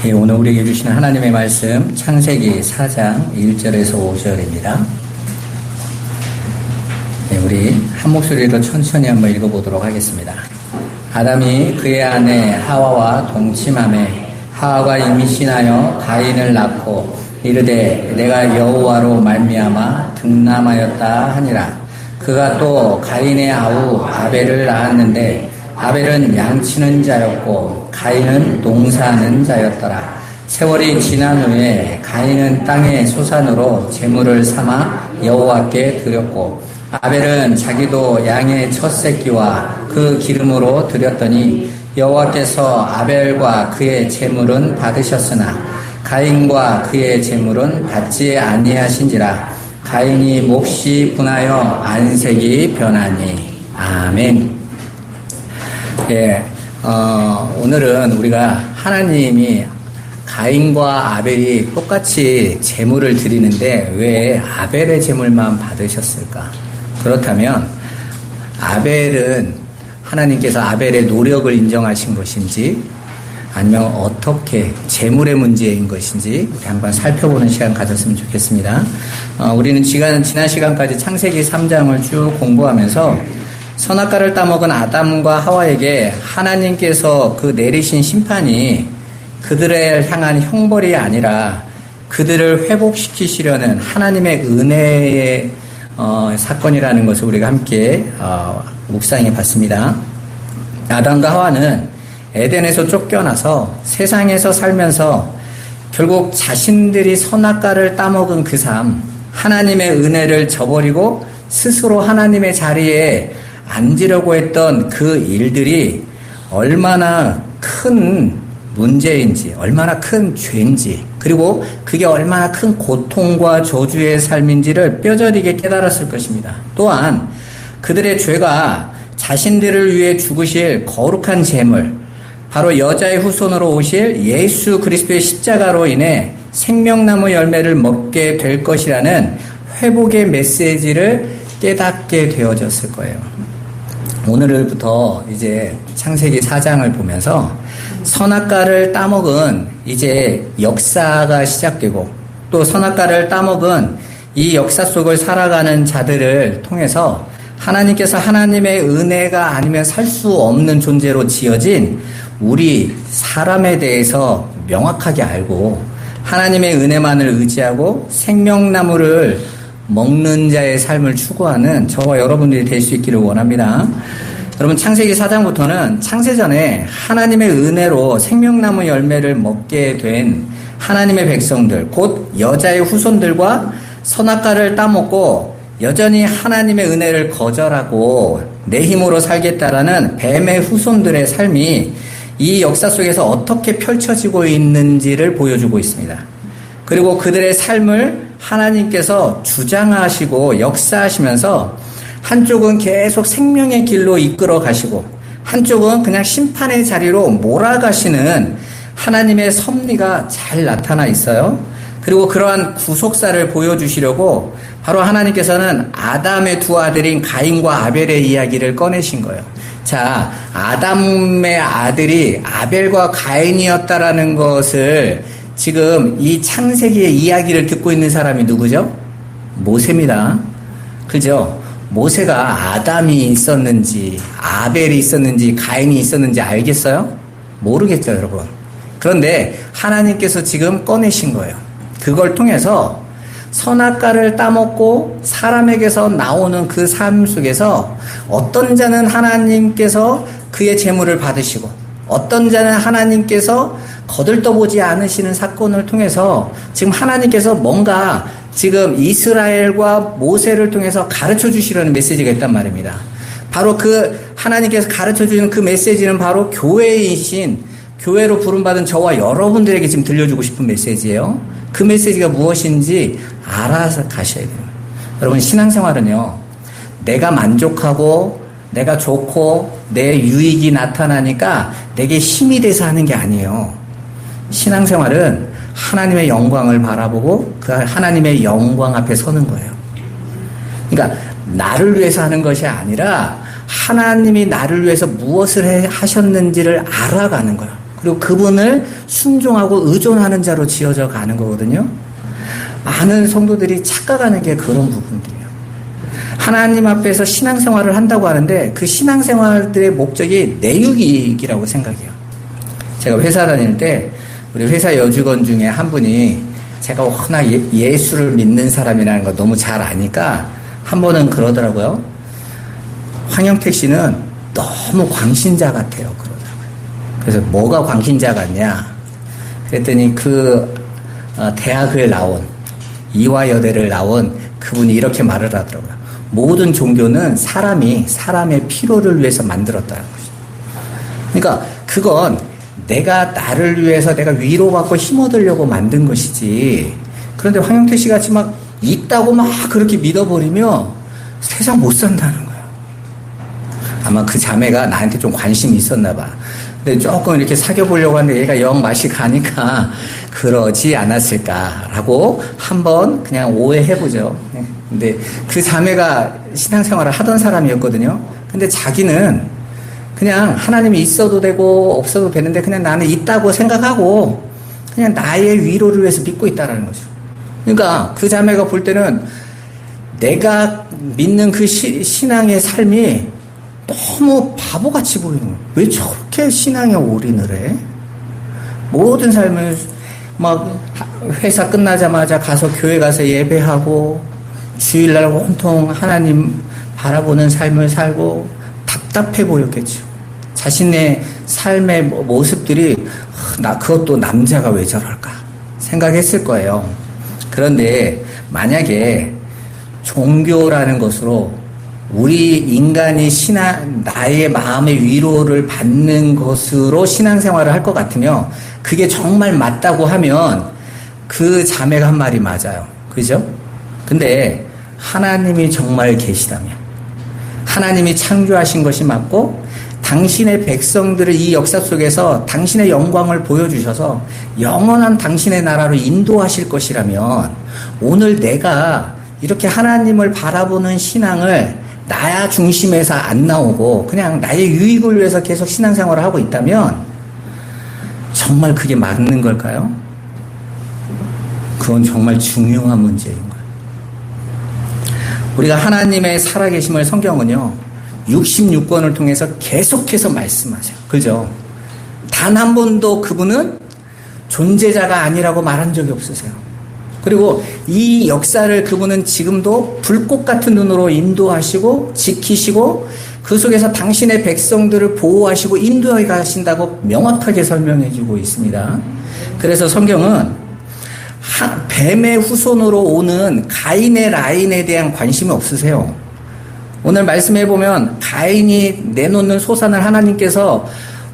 예, 오늘 우리에게 주시는 하나님의 말씀 창세기 4장 1절에서 5절입니다. 예, 우리 한 목소리로 천천히 한번 읽어보도록 하겠습니다. 아담이 그의 아내 하와와 동침하매 하와가 임신하여 가인을 낳고 이르되 내가 여호와로 말미암아 득남하였다 하니라. 그가 또 가인의 아우 아벨을 낳았는데 아벨은 양치는 자였고 가인은 농사하는 자였더라. 세월이 지난 후에 가인은 땅의 소산으로 제물을 삼아 여호와께 드렸고 아벨은 자기도 양의 첫 새끼와 그 기름으로 드렸더니 여호와께서 아벨과 그의 제물은 받으셨으나 가인과 그의 제물은 받지 아니하신지라. 가인이 몹시 분하여 안색이 변하니. 아멘. 예, 오늘은 우리가 하나님이 가인과 아벨이 똑같이 제물을 드리는데 왜 아벨의 제물만 받으셨을까? 그렇다면 아벨은 하나님께서 아벨의 노력을 인정하신 것인지 아니면 어떻게 제물의 문제인 것인지 우리 한번 살펴보는 시간 가졌으면 좋겠습니다. 우리는 지난 시간까지 창세기 3장을 쭉 공부하면서 선악과를 따먹은 아담과 하와에게 하나님께서 그 내리신 심판이 그들을 향한 형벌이 아니라 그들을 회복시키시려는 하나님의 은혜의 사건이라는 것을 우리가 함께 묵상해 봤습니다. 아담과 하와는 에덴에서 쫓겨나서 세상에서 살면서 결국 자신들이 선악과를 따먹은 그 삶, 하나님의 은혜를 저버리고 스스로 하나님의 자리에 앉으려고 했던 그 일들이 얼마나 큰 문제인지, 얼마나 큰 죄인지, 그리고 그게 얼마나 큰 고통과 저주의 삶인지를 뼈저리게 깨달았을 것입니다. 또한 그들의 죄가 자신들을 위해 죽으실 거룩한 제물, 바로 여자의 후손으로 오실 예수 그리스도의 십자가로 인해 생명나무 열매를 먹게 될 것이라는 회복의 메시지를 깨닫게 되어졌을 거예요. 오늘부터 이제 창세기 4장을 보면서 선악과를 따먹은 이제 역사가 시작되고 또 선악과를 따먹은 이 역사 속을 살아가는 자들을 통해서 하나님께서 하나님의 은혜가 아니면 살 수 없는 존재로 지어진 우리 사람에 대해서 명확하게 알고 하나님의 은혜만을 의지하고 생명나무를 먹는 자의 삶을 추구하는 저와 여러분들이 될 수 있기를 원합니다. 여러분 창세기 4장부터는 창세전에 하나님의 은혜로 생명나무 열매를 먹게 된 하나님의 백성들, 곧 여자의 후손들과 선악과를 따먹고 여전히 하나님의 은혜를 거절하고 내 힘으로 살겠다라는 뱀의 후손들의 삶이 이 역사 속에서 어떻게 펼쳐지고 있는지를 보여주고 있습니다. 그리고 그들의 삶을 하나님께서 주장하시고 역사하시면서 한쪽은 계속 생명의 길로 이끌어 가시고 한쪽은 그냥 심판의 자리로 몰아가시는 하나님의 섭리가 잘 나타나 있어요. 그리고 그러한 구속사를 보여주시려고 바로 하나님께서는 아담의 두 아들인 가인과 아벨의 이야기를 꺼내신 거예요. 자, 아담의 아들이 아벨과 가인이었다라는 것을 지금 이 창세기의 이야기를 듣고 있는 사람이 누구죠? 모세입니다. 그죠? 모세가 아담이 있었는지, 아벨이 있었는지, 가인이 있었는지 알겠어요? 모르겠죠, 여러분. 그런데 하나님께서 지금 꺼내신 거예요. 그걸 통해서 선악과를 따먹고 사람에게서 나오는 그 삶 속에서 어떤 자는 하나님께서 그의 재물을 받으시고 어떤 자는 하나님께서 거들떠보지 않으시는 사건을 통해서 지금 하나님께서 뭔가 지금 이스라엘과 모세를 통해서 가르쳐 주시려는 메시지가 있단 말입니다. 바로 그 하나님께서 가르쳐 주는 그 메시지는 바로 교회이신 교회로 부름받은 저와 여러분들에게 지금 들려주고 싶은 메시지예요. 그 메시지가 무엇인지 알아서 가셔야 돼요. 여러분 신앙생활은요. 내가 만족하고 내가 좋고 내 유익이 나타나니까 내게 힘이 돼서 하는 게 아니에요. 신앙생활은 하나님의 영광을 바라보고 그 하나님의 영광 앞에 서는 거예요. 그러니까 나를 위해서 하는 것이 아니라 하나님이 나를 위해서 무엇을 하셨는지를 알아가는 거예요. 그리고 그분을 순종하고 의존하는 자로 지어져 가는 거거든요. 많은 성도들이 착각하는 게 그런 부분들이에요. 하나님 앞에서 신앙생활을 한다고 하는데 그 신앙생활들의 목적이 내 유익이라고 생각해요. 제가 회사 다닐 때 우리 회사 여직원 중에 한 분이 제가 워낙 예수를 믿는 사람이라는 거 너무 잘 아니까 한 번은 그러더라고요. 황영택 씨는 너무 광신자 같아요. 그러더라고요. 그래서 뭐가 광신자 같냐? 그랬더니 대학을 나온, 이화여대를 나온 그분이 이렇게 말을 하더라고요. 모든 종교는 사람의 필요를 위해서 만들었다는 거죠. 그러니까 그건 내가 나를 위해서 내가 위로받고 힘 얻으려고 만든 것이지. 그런데 황영태 씨 같이 막 있다고 막 그렇게 믿어버리면 세상 못 산다는 거예요. 아마 그 자매가 나한테 좀 관심이 있었나 봐. 근데 조금 이렇게 사귀어보려고 하는데 얘가 영 맛이 가니까 그러지 않았을까라고 한번 그냥 오해해보죠. 근데 그 자매가 신앙생활을 하던 사람이었거든요. 근데 자기는 그냥 하나님이 있어도 되고 없어도 되는데 그냥 나는 있다고 생각하고 그냥 나의 위로를 위해서 믿고 있다라는 거죠. 그러니까 그 자매가 볼 때는 내가 믿는 그 신앙의 삶이 너무 바보같이 보이는 거예요. 왜 저렇게 신앙에 올인을 해? 모든 삶을 막 회사 끝나자마자 가서 교회 가서 예배하고 주일날 온통 하나님 바라보는 삶을 살고 답답해 보였겠죠. 자신의 삶의 모습들이 그것도 남자가 왜 저럴까 생각했을 거예요. 그런데 만약에 종교라는 것으로 우리 인간이 나의 마음의 위로를 받는 것으로 신앙생활을 할 것 같으면 그게 정말 맞다고 하면 그 자매가 한 말이 맞아요. 그죠? 근데 하나님이 정말 계시다면 하나님이 창조하신 것이 맞고 당신의 백성들을 이 역사 속에서 당신의 영광을 보여주셔서 영원한 당신의 나라로 인도하실 것이라면 오늘 내가 이렇게 하나님을 바라보는 신앙을 나 중심에서 안 나오고 그냥 나의 유익을 위해서 계속 신앙생활을 하고 있다면 정말 그게 맞는 걸까요? 그건 정말 중요한 문제인 거예요. 우리가 하나님의 살아계심을 성경은요 66권을 통해서 계속해서 말씀하세요. 그죠? 단 한 번도 그분은 존재자가 아니라고 말한 적이 없으세요. 그리고 이 역사를 그분은 지금도 불꽃 같은 눈으로 인도하시고 지키시고 그 속에서 당신의 백성들을 보호하시고 인도해 가신다고 명확하게 설명해 주고 있습니다. 그래서 성경은 뱀의 후손으로 오는 가인의 라인에 대한 관심이 없으세요. 오늘 말씀해 보면 가인이 내놓는 소산을 하나님께서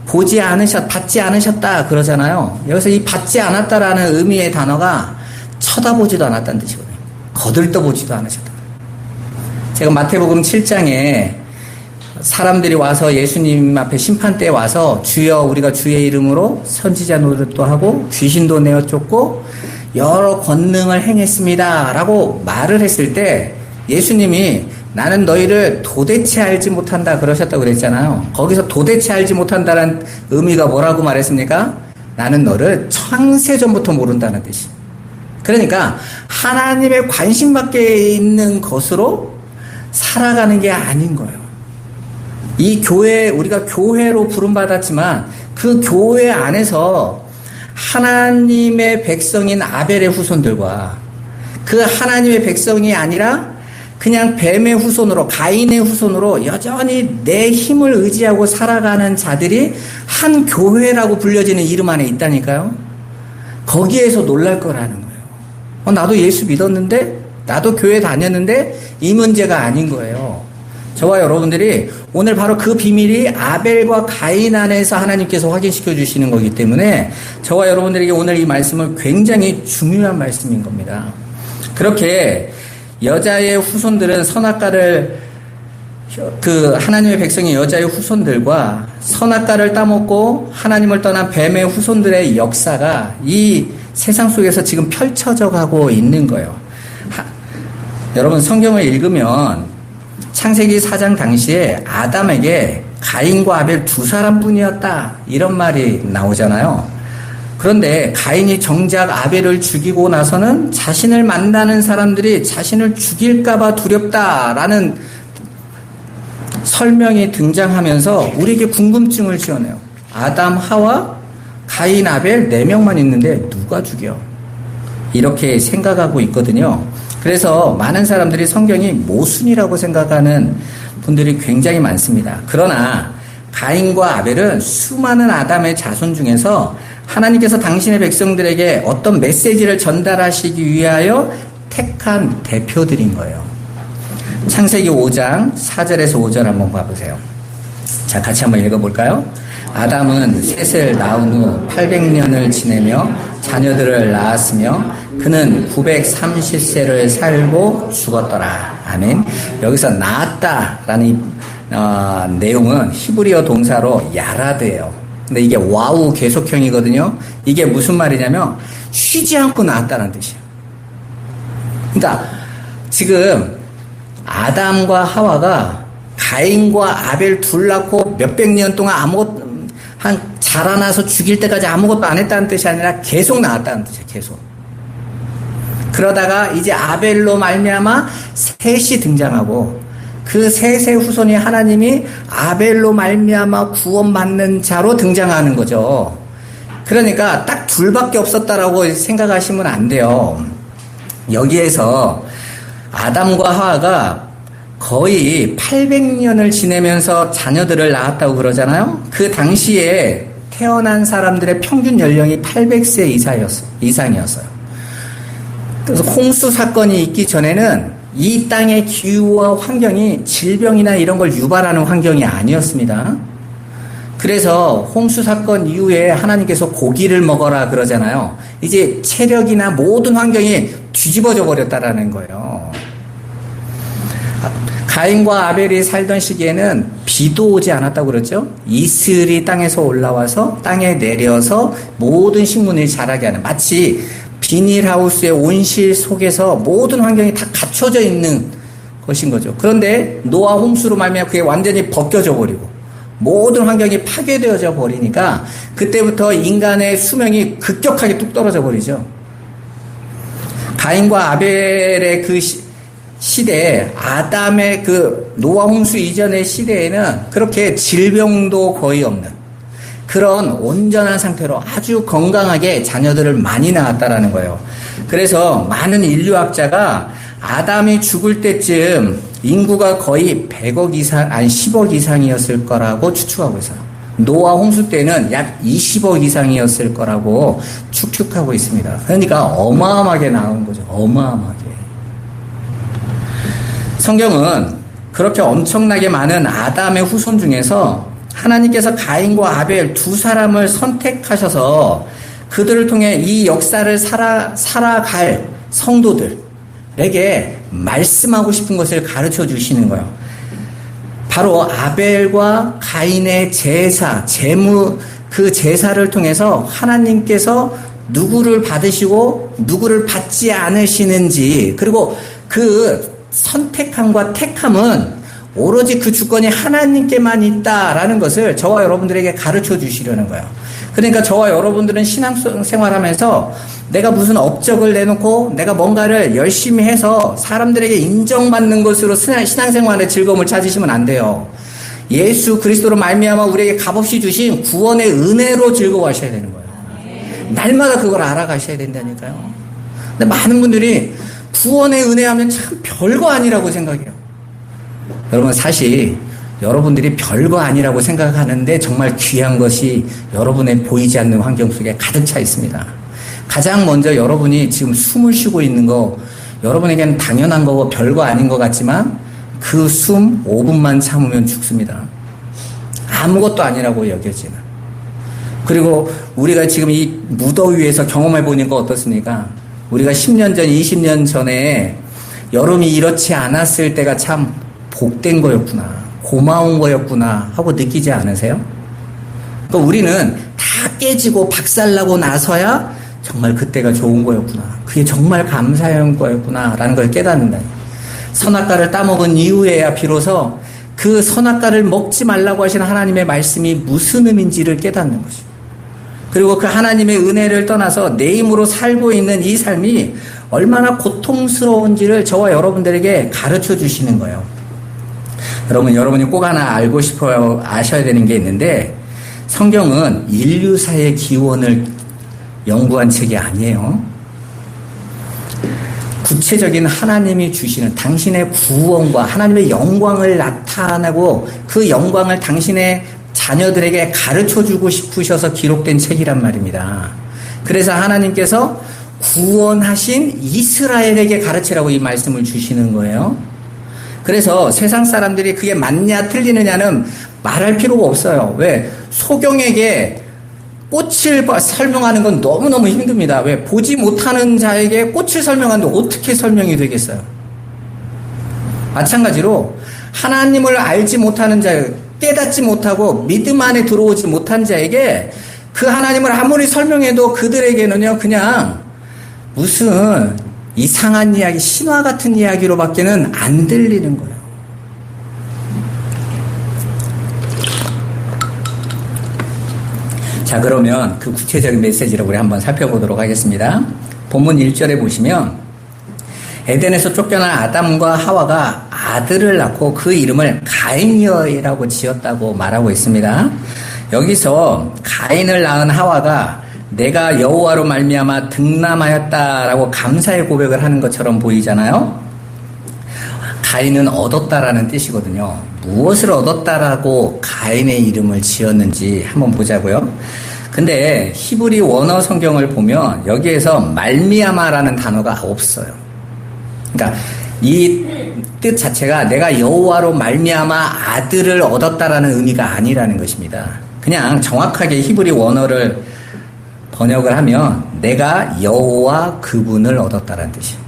받지 않으셨다 그러잖아요. 여기서 이 받지 않았다라는 의미의 단어가 쳐다보지도 않았다는 뜻이거든요. 거들떠보지도 않으셨다. 제가 마태복음 7장에 사람들이 와서 예수님 앞에 심판대에 와서 주여 우리가 주의 이름으로 선지자 노릇도 하고 귀신도 내어 쫓고 여러 권능을 행했습니다 라고 말을 했을 때 예수님이 나는 너희를 도대체 알지 못한다 그러셨다고 그랬잖아요. 거기서 도대체 알지 못한다는 의미가 뭐라고 말했습니까? 나는 너를 창세전부터 모른다는 뜻이. 그러니까 하나님의 관심 밖에 있는 것으로 살아가는 게 아닌 거예요. 이 교회, 우리가 교회로 부름받았지만 그 교회 안에서 하나님의 백성인 아벨의 후손들과 그 하나님의 백성이 아니라 그냥 뱀의 후손으로 가인의 후손으로 여전히 내 힘을 의지하고 살아가는 자들이 한 교회라고 불려지는 이름 안에 있다니까요. 거기에서 놀랄 거라는 거예요. 나도 예수 믿었는데 나도 교회 다녔는데 이 문제가 아닌 거예요. 저와 여러분들이 오늘 바로 그 비밀이 아벨과 가인 안에서 하나님께서 확인시켜 주시는 거기 때문에 저와 여러분들에게 오늘 이 말씀은 굉장히 중요한 말씀인 겁니다. 그렇게 여자의 후손들은 선악과를 하나님의 백성의 여자의 후손들과 선악과를 따먹고 하나님을 떠난 뱀의 후손들의 역사가 이 세상 속에서 지금 펼쳐져 가고 있는 거예요. 여러분 성경을 읽으면 창세기 4장 당시에 아담에게 가인과 아벨 두 사람뿐이었다. 이런 말이 나오잖아요. 그런데 가인이 정작 아벨을 죽이고 나서는 자신을 만나는 사람들이 자신을 죽일까봐 두렵다라는 설명이 등장하면서 우리에게 궁금증을 지어내요. 아담, 하와, 가인, 아벨 4명만 있는데 누가 죽여? 이렇게 생각하고 있거든요. 그래서 많은 사람들이 성경이 모순이라고 생각하는 분들이 굉장히 많습니다. 그러나 가인과 아벨은 수많은 아담의 자손 중에서 하나님께서 당신의 백성들에게 어떤 메시지를 전달하시기 위하여 택한 대표들인 거예요. 창세기 5장 4절에서 5절 한번 봐보세요. 자, 같이 한번 읽어볼까요? 아담은 셋을 낳은 후 800년을 지내며 자녀들을 낳았으며 그는 930세를 살고 죽었더라. 아멘. 여기서 낳았다라는 내용은 히브리어 동사로 야라드예요. 근데 이게 와우 계속형이거든요. 이게 무슨 말이냐면 쉬지 않고 낳았다는 뜻이에요. 그러니까 지금 아담과 하와가 가인과 아벨 둘 낳고 몇백 년 동안 자라나서 죽일 때까지 아무것도 안 했다는 뜻이 아니라 계속 낳았다는 뜻이에요. 계속. 그러다가 이제 아벨로 말미암아 셋이 등장하고 그 셋의 후손이 하나님이 아벨로 말미암아 구원받는 자로 등장하는 거죠. 그러니까 딱 둘밖에 없었다라고 생각하시면 안 돼요. 여기에서 아담과 하와가 거의 800년을 지내면서 자녀들을 낳았다고 그러잖아요. 그 당시에 태어난 사람들의 평균 연령이 800세 이상이었어요. 그래서 홍수 사건이 있기 전에는 이 땅의 기후와 환경이 질병이나 이런 걸 유발하는 환경이 아니었습니다. 그래서 홍수 사건 이후에 하나님께서 고기를 먹어라 그러잖아요. 이제 체력이나 모든 환경이 뒤집어져 버렸다라는 거예요. 가인과 아벨이 살던 시기에는 비도 오지 않았다고 그랬죠. 이슬이 땅에서 올라와서 땅에 내려서 모든 식물이 자라게 하는, 마치 비닐하우스의 온실 속에서 모든 환경이 다 갖춰져 있는 것인 거죠. 그런데 노아 홍수로 말미암아 그게 완전히 벗겨져 버리고 모든 환경이 파괴되어져 버리니까 그때부터 인간의 수명이 급격하게 뚝 떨어져 버리죠. 가인과 아벨의 그 시대에, 아담의 그 노아 홍수 이전의 시대에는 그렇게 질병도 거의 없는 그런 온전한 상태로 아주 건강하게 자녀들을 많이 낳았다라는 거예요. 그래서 많은 인류학자가 아담이 죽을 때쯤 인구가 거의 100억 이상, 아니 10억 이상이었을 거라고 추측하고 있어요. 노아 홍수 때는 약 20억 이상이었을 거라고 추측하고 있습니다. 그러니까 어마어마하게 나온 거죠. 어마어마하게. 성경은 그렇게 엄청나게 많은 아담의 후손 중에서 하나님께서 가인과 아벨 두 사람을 선택하셔서 그들을 통해 이 역사를 살아갈 성도들에게 말씀하고 싶은 것을 가르쳐 주시는 거예요. 바로 아벨과 가인의 제사, 그 제사를 통해서 하나님께서 누구를 받으시고 누구를 받지 않으시는지, 그리고 그 선택함과 택함은 오로지 그 주권이 하나님께만 있다라는 것을 저와 여러분들에게 가르쳐 주시려는 거예요. 그러니까 저와 여러분들은 신앙생활하면서 내가 무슨 업적을 내놓고 내가 뭔가를 열심히 해서 사람들에게 인정받는 것으로 신앙생활의 즐거움을 찾으시면 안 돼요. 예수 그리스도로 말미암아 우리에게 값없이 주신 구원의 은혜로 즐거워하셔야 되는 거예요. 날마다 그걸 알아가셔야 된다니까요. 근데 많은 분들이 구원의 은혜 하면 참 별거 아니라고 생각해요. 여러분, 사실 여러분들이 별거 아니라고 생각하는데 정말 귀한 것이 여러분의 보이지 않는 환경 속에 가득 차 있습니다. 가장 먼저 여러분이 지금 숨을 쉬고 있는 거, 여러분에게는 당연한 거고 별거 아닌 것 같지만 그 숨 5분만 참으면 죽습니다. 아무것도 아니라고 여겨지는. 그리고 우리가 지금 이 무더위에서 경험해 보니까 어떻습니까? 우리가 10년 전, 20년 전에 여름이 이렇지 않았을 때가 참 복된 거였구나, 고마운 거였구나 하고 느끼지 않으세요? 그러니까 우리는 다 깨지고 박살나고 나서야 정말 그때가 좋은 거였구나, 그게 정말 감사한 거였구나 라는 걸 깨닫는다. 선악과를 따먹은 이후에야 비로소 그 선악과를 먹지 말라고 하신 하나님의 말씀이 무슨 의미인지를 깨닫는 것이죠. 그리고 그 하나님의 은혜를 떠나서 내 힘으로 살고 있는 이 삶이 얼마나 고통스러운지를 저와 여러분들에게 가르쳐 주시는 거예요. 여러분이 꼭 하나 알고 싶어요. 아셔야 되는 게 있는데, 성경은 인류사의 기원을 연구한 책이 아니에요. 구체적인 하나님이 주시는 당신의 구원과 하나님의 영광을 나타내고 그 영광을 당신의 자녀들에게 가르쳐주고 싶으셔서 기록된 책이란 말입니다. 그래서 하나님께서 구원하신 이스라엘에게 가르치라고 이 말씀을 주시는 거예요. 그래서 세상 사람들이 그게 맞냐 틀리느냐는 말할 필요가 없어요. 왜? 소경에게 꽃을 설명하는 건 너무너무 힘듭니다. 왜? 보지 못하는 자에게 꽃을 설명하는데 어떻게 설명이 되겠어요? 마찬가지로 하나님을 알지 못하는 자, 깨닫지 못하고 믿음 안에 들어오지 못한 자에게 그 하나님을 아무리 설명해도 그들에게는요, 그냥 무슨 이상한 이야기, 신화 같은 이야기로밖에는 안 들리는 거예요. 자, 그러면 그 구체적인 메시지를 우리 한번 살펴보도록 하겠습니다. 본문 1절에 보시면 에덴에서 쫓겨난 아담과 하와가 아들을 낳고 그 이름을 가인이라고 지었다고 말하고 있습니다. 여기서 가인을 낳은 하와가 내가 여호와로 말미암아 득남하였다라고 감사의 고백을 하는 것처럼 보이잖아요. 가인은 얻었다라는 뜻이거든요. 무엇을 얻었다라고 가인의 이름을 지었는지 한번 보자고요. 근데 히브리 원어 성경을 보면 여기에서 말미암아라는 단어가 없어요. 그러니까 이 뜻 자체가 내가 여호와로 말미암아 아들을 얻었다라는 의미가 아니라는 것입니다. 그냥 정확하게 히브리 원어를 번역을 하면 내가 여호와 그분을 얻었다라는 뜻이에요.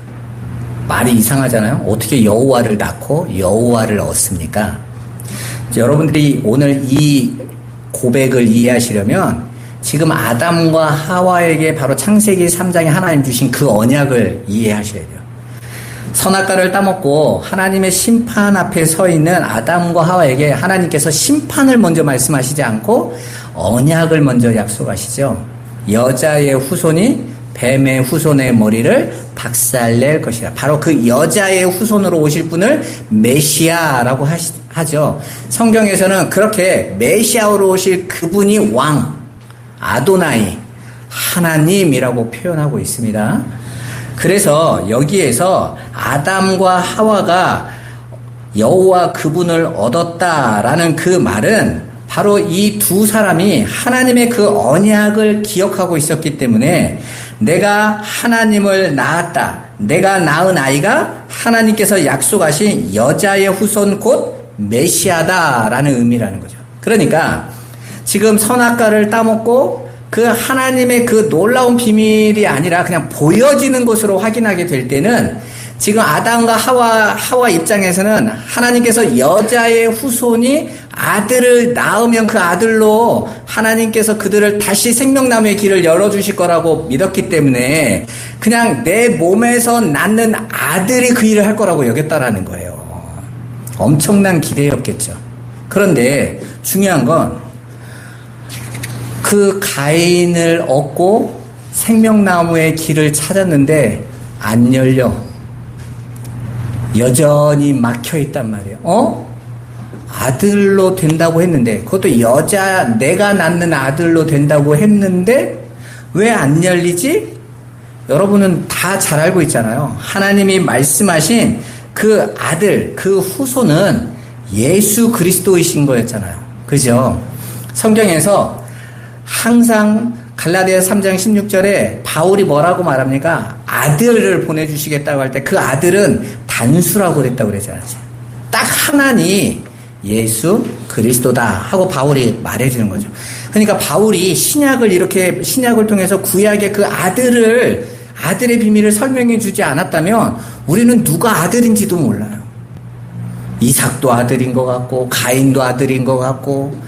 말이 이상하잖아요. 어떻게 여호와를 낳고 여호와를 얻습니까? 여러분들이 오늘 이 고백을 이해하시려면 지금 아담과 하와에게 바로 창세기 3장에 하나님 주신 그 언약을 이해하셔야 돼요. 선악과를 따먹고 하나님의 심판 앞에 서 있는 아담과 하와에게 하나님께서 심판을 먼저 말씀하시지 않고 언약을 먼저 약속하시죠. 여자의 후손이 뱀의 후손의 머리를 박살낼 것이라. 바로 그 여자의 후손으로 오실 분을 메시아라고 하죠. 성경에서는 그렇게 메시아로 오실 그분이 왕, 아도나이, 하나님이라고 표현하고 있습니다. 그래서 여기에서 아담과 하와가 여호와 그분을 얻었다라는 그 말은 바로 이 두 사람이 하나님의 그 언약을 기억하고 있었기 때문에 내가 하나님을 낳았다. 내가 낳은 아이가 하나님께서 약속하신 여자의 후손 곧 메시아다라는 의미라는 거죠. 그러니까 지금 선악과를 따먹고 그 하나님의 그 놀라운 비밀이 아니라 그냥 보여지는 것으로 확인하게 될 때는 지금 아담과 하와 입장에서는 하나님께서 여자의 후손이 아들을 낳으면 그 아들로 하나님께서 그들을 다시 생명나무의 길을 열어주실 거라고 믿었기 때문에 그냥 내 몸에서 낳는 아들이 그 일을 할 거라고 여겼다라는 거예요. 엄청난 기대였겠죠. 그런데 중요한 건 그 가인을 얻고 생명나무의 길을 찾았는데 안 열려. 여전히 막혀 있단 말이에요. 아들로 된다고 했는데, 그것도 내가 낳는 아들로 된다고 했는데 왜 안 열리지? 여러분은 다 잘 알고 있잖아요. 하나님이 말씀하신 그 아들, 그 후손은 예수 그리스도이신 거였잖아요. 그죠? 성경에서 항상 갈라디아 3장 16절에 바울이 뭐라고 말합니까? 아들을 보내주시겠다고 할 때 그 아들은 단수라고 그랬다고 그랬잖아요. 딱 하나니 예수 그리스도다 하고 바울이 말해주는 거죠. 그러니까 바울이 신약을 통해서 구약의 그 아들의 비밀을 설명해 주지 않았다면 우리는 누가 아들인지도 몰라요. 이삭도 아들인 것 같고 가인도 아들인 것 같고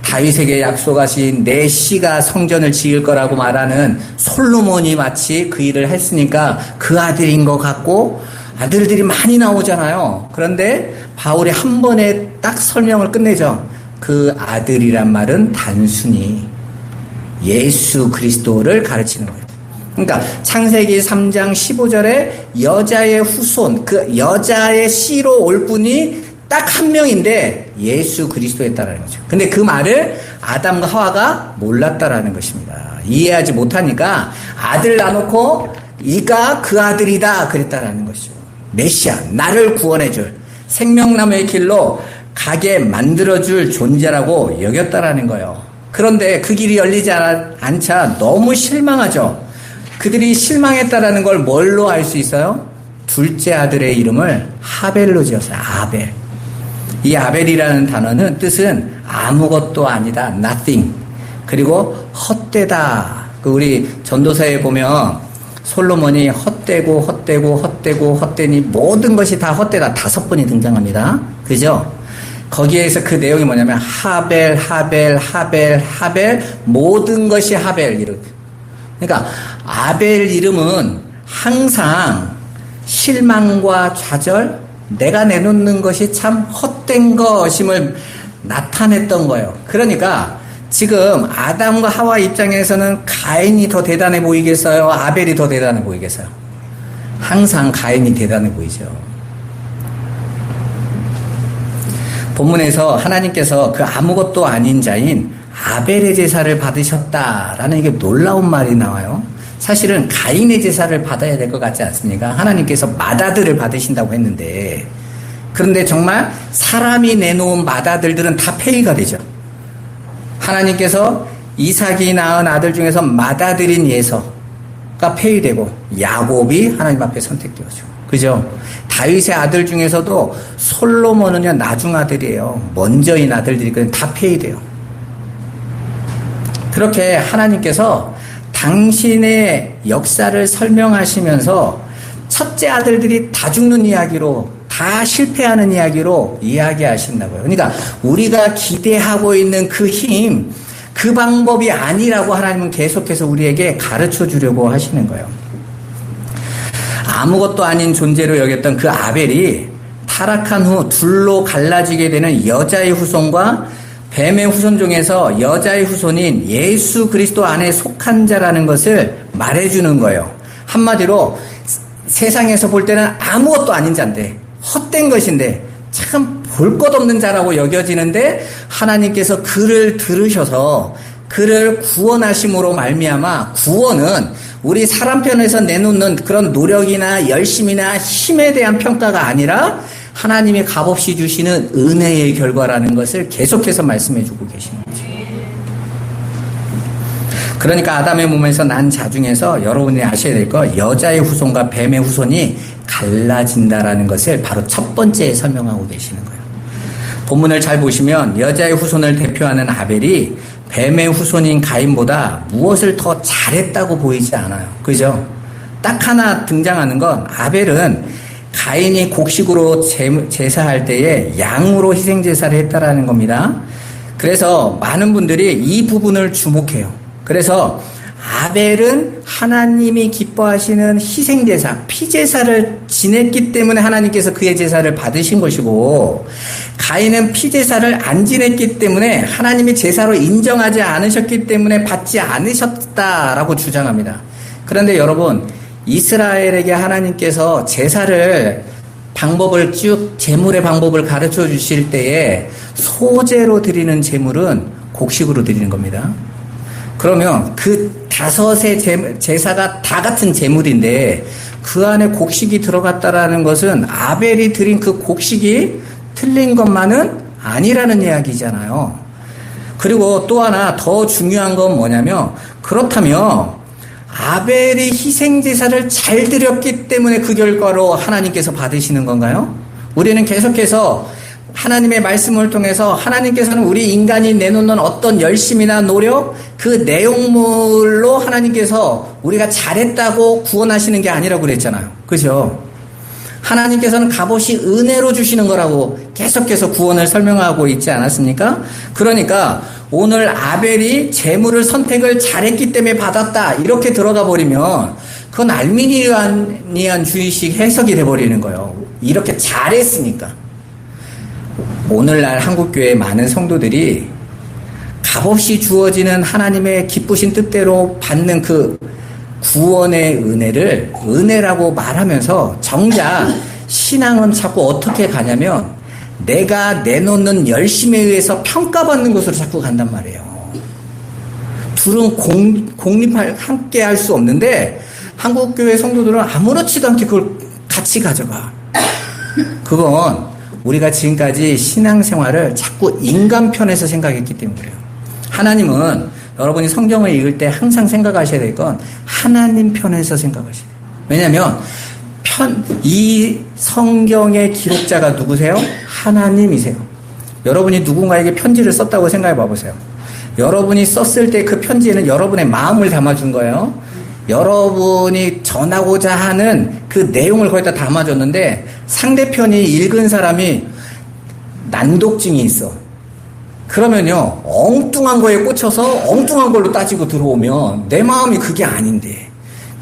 다윗에게 약속하신 내 씨가 성전을 지을 거라고 말하는 솔로몬이 마치 그 일을 했으니까 그 아들인 것 같고 아들들이 많이 나오잖아요. 그런데 바울이 한 번에 딱 설명을 끝내죠. 그 아들이란 말은 단순히 예수 그리스도를 가르치는 거예요. 그러니까 창세기 3장 15절에 여자의 후손, 그 여자의 씨로 올 분이 딱 한 명인데 예수 그리스도였다라는 거죠. 근데 그 말을 아담과 하와가 몰랐다라는 것입니다. 이해하지 못하니까 아들 낳아놓고 이가 그 아들이다 그랬다라는 것이죠. 메시아, 나를 구원해줄 생명나무의 길로 가게 만들어줄 존재라고 여겼다라는 거예요. 그런데 그 길이 열리지 않자 너무 실망하죠. 그들이 실망했다라는 걸 뭘로 알 수 있어요? 둘째 아들의 이름을 하벨로 지었어요. 아벨. 이 아벨이라는 단어는 뜻은 아무것도 아니다, nothing. 그리고 헛되다. 우리 전도서에 보면 솔로몬이 헛되니 모든 것이 다 헛되다 5번이 등장합니다. 그죠? 거기에서 그 내용이 뭐냐면 하벨 모든 것이 하벨 이렇게. 그러니까 아벨 이름은 항상 실망과 좌절, 내가 내놓는 것이 참 헛된 것임을 나타냈던 거예요. 그러니까 지금 아담과 하와 입장에서는 가인이 더 대단해 보이겠어요? 아벨이 더 대단해 보이겠어요? 항상 가인이 대단해 보이죠. 본문에서 하나님께서 그 아무것도 아닌 자인 아벨의 제사를 받으셨다라는 이게 놀라운 말이 나와요. 사실은 가인의 제사를 받아야 될 것 같지 않습니까? 하나님께서 맏아들을 받으신다고 했는데, 그런데 정말 사람이 내놓은 맏아들들은 다 폐위가 되죠. 하나님께서 이삭이 낳은 아들 중에서 맏아들인 예서가 폐위되고 야곱이 하나님 앞에 선택되었죠. 그죠? 다윗의 아들 중에서도 솔로몬은요 나중 아들이에요. 먼저인 아들들이 다 폐위돼요. 그렇게 하나님께서 당신의 역사를 설명하시면서 첫째 아들들이 다 죽는 이야기로, 다 실패하는 이야기로 이야기하신다고요. 그러니까 우리가 기대하고 있는 그 힘, 그 방법이 아니라고 하나님은 계속해서 우리에게 가르쳐 주려고 하시는 거예요. 아무것도 아닌 존재로 여겼던 그 아벨이 타락한 후 둘로 갈라지게 되는 여자의 후손과 뱀의 후손 중에서 여자의 후손인 예수 그리스도 안에 속한 자라는 것을 말해주는 거예요. 한마디로 세상에서 볼 때는 아무것도 아닌 자인데, 헛된 것인데 참 볼 것 없는 자라고 여겨지는데 하나님께서 그를 들으셔서 그를 구원하심으로 말미암아, 구원은 우리 사람 편에서 내놓는 그런 노력이나 열심이나 힘에 대한 평가가 아니라 하나님이 값없이 주시는 은혜의 결과라는 것을 계속해서 말씀해 주고 계시는 거죠. 그러니까 아담의 몸에서 난 자 중에서 여러분이 아셔야 될 거, 여자의 후손과 뱀의 후손이 갈라진다라는 것을 바로 첫 번째 설명하고 계시는 거예요. 본문을 잘 보시면 여자의 후손을 대표하는 아벨이 뱀의 후손인 가인보다 무엇을 더 잘했다고 보이지 않아요. 그죠? 딱 하나 등장하는 건, 아벨은 가인이 곡식으로 제사할 때에 양으로 희생제사를 했다라는 겁니다. 그래서 많은 분들이 이 부분을 주목해요. 그래서 아벨은 하나님이 기뻐하시는 희생제사, 피제사를 지냈기 때문에 하나님께서 그의 제사를 받으신 것이고, 가인은 피제사를 안 지냈기 때문에 하나님이 제사로 인정하지 않으셨기 때문에 받지 않으셨다라고 주장합니다. 그런데 여러분, 이스라엘에게 하나님께서 제사를 방법을 쭉, 제물의 방법을 가르쳐 주실 때에 소제로 드리는 제물은 곡식으로 드리는 겁니다. 그러면 그 5의 제사가 다 같은 제물인데 그 안에 곡식이 들어갔다라는 것은 아벨이 드린 그 곡식이 틀린 것만은 아니라는 이야기잖아요. 그리고 또 하나 더 중요한 건 뭐냐면, 그렇다면 아벨이 희생제사를 잘 드렸기 때문에 그 결과로 하나님께서 받으시는 건가요? 우리는 계속해서 하나님의 말씀을 통해서 하나님께서는 우리 인간이 내놓는 어떤 열심이나 노력, 그 내용물로 하나님께서 우리가 잘했다고 구원하시는 게 아니라고 그랬잖아요. 그죠? 하나님께서는 값없이 은혜로 주시는 거라고 계속해서 구원을 설명하고 있지 않았습니까? 그러니까 오늘 아벨이 재물을 선택을 잘했기 때문에 받았다 이렇게 들어가 버리면 그건 알미니안 주의식 해석이 돼버리는 거예요. 이렇게 잘했으니까. 오늘날 한국교회 많은 성도들이 값없이 주어지는 하나님의 기쁘신 뜻대로 받는 그 구원의 은혜를 은혜라고 말하면서 정작 신앙은 자꾸 어떻게 가냐면 내가 내놓는 열심에 의해서 평가받는 것으로 자꾸 간단 말이에요. 둘은 함께 할 수 없는데 한국교회 성도들은 아무렇지도 않게 그걸 같이 가져가. 그건 우리가 지금까지 신앙생활을 자꾸 인간 편에서 생각했기 때문에 그래요. 하나님은 여러분이 성경을 읽을 때 항상 생각하셔야 될 건 하나님 편에서 생각하셔야 돼요. 왜냐하면 이 성경의 기록자가 누구세요? 하나님이세요. 여러분이 누군가에게 편지를 썼다고 생각해 봐보세요. 여러분이 썼을 때 그 편지에는 여러분의 마음을 담아준 거예요. 여러분이 전하고자 하는 그 내용을 거기다 담아줬는데 상대편이 읽은 사람이 난독증이 있어. 그러면요, 엉뚱한 거에 꽂혀서 엉뚱한 걸로 따지고 들어오면 내 마음이 그게 아닌데.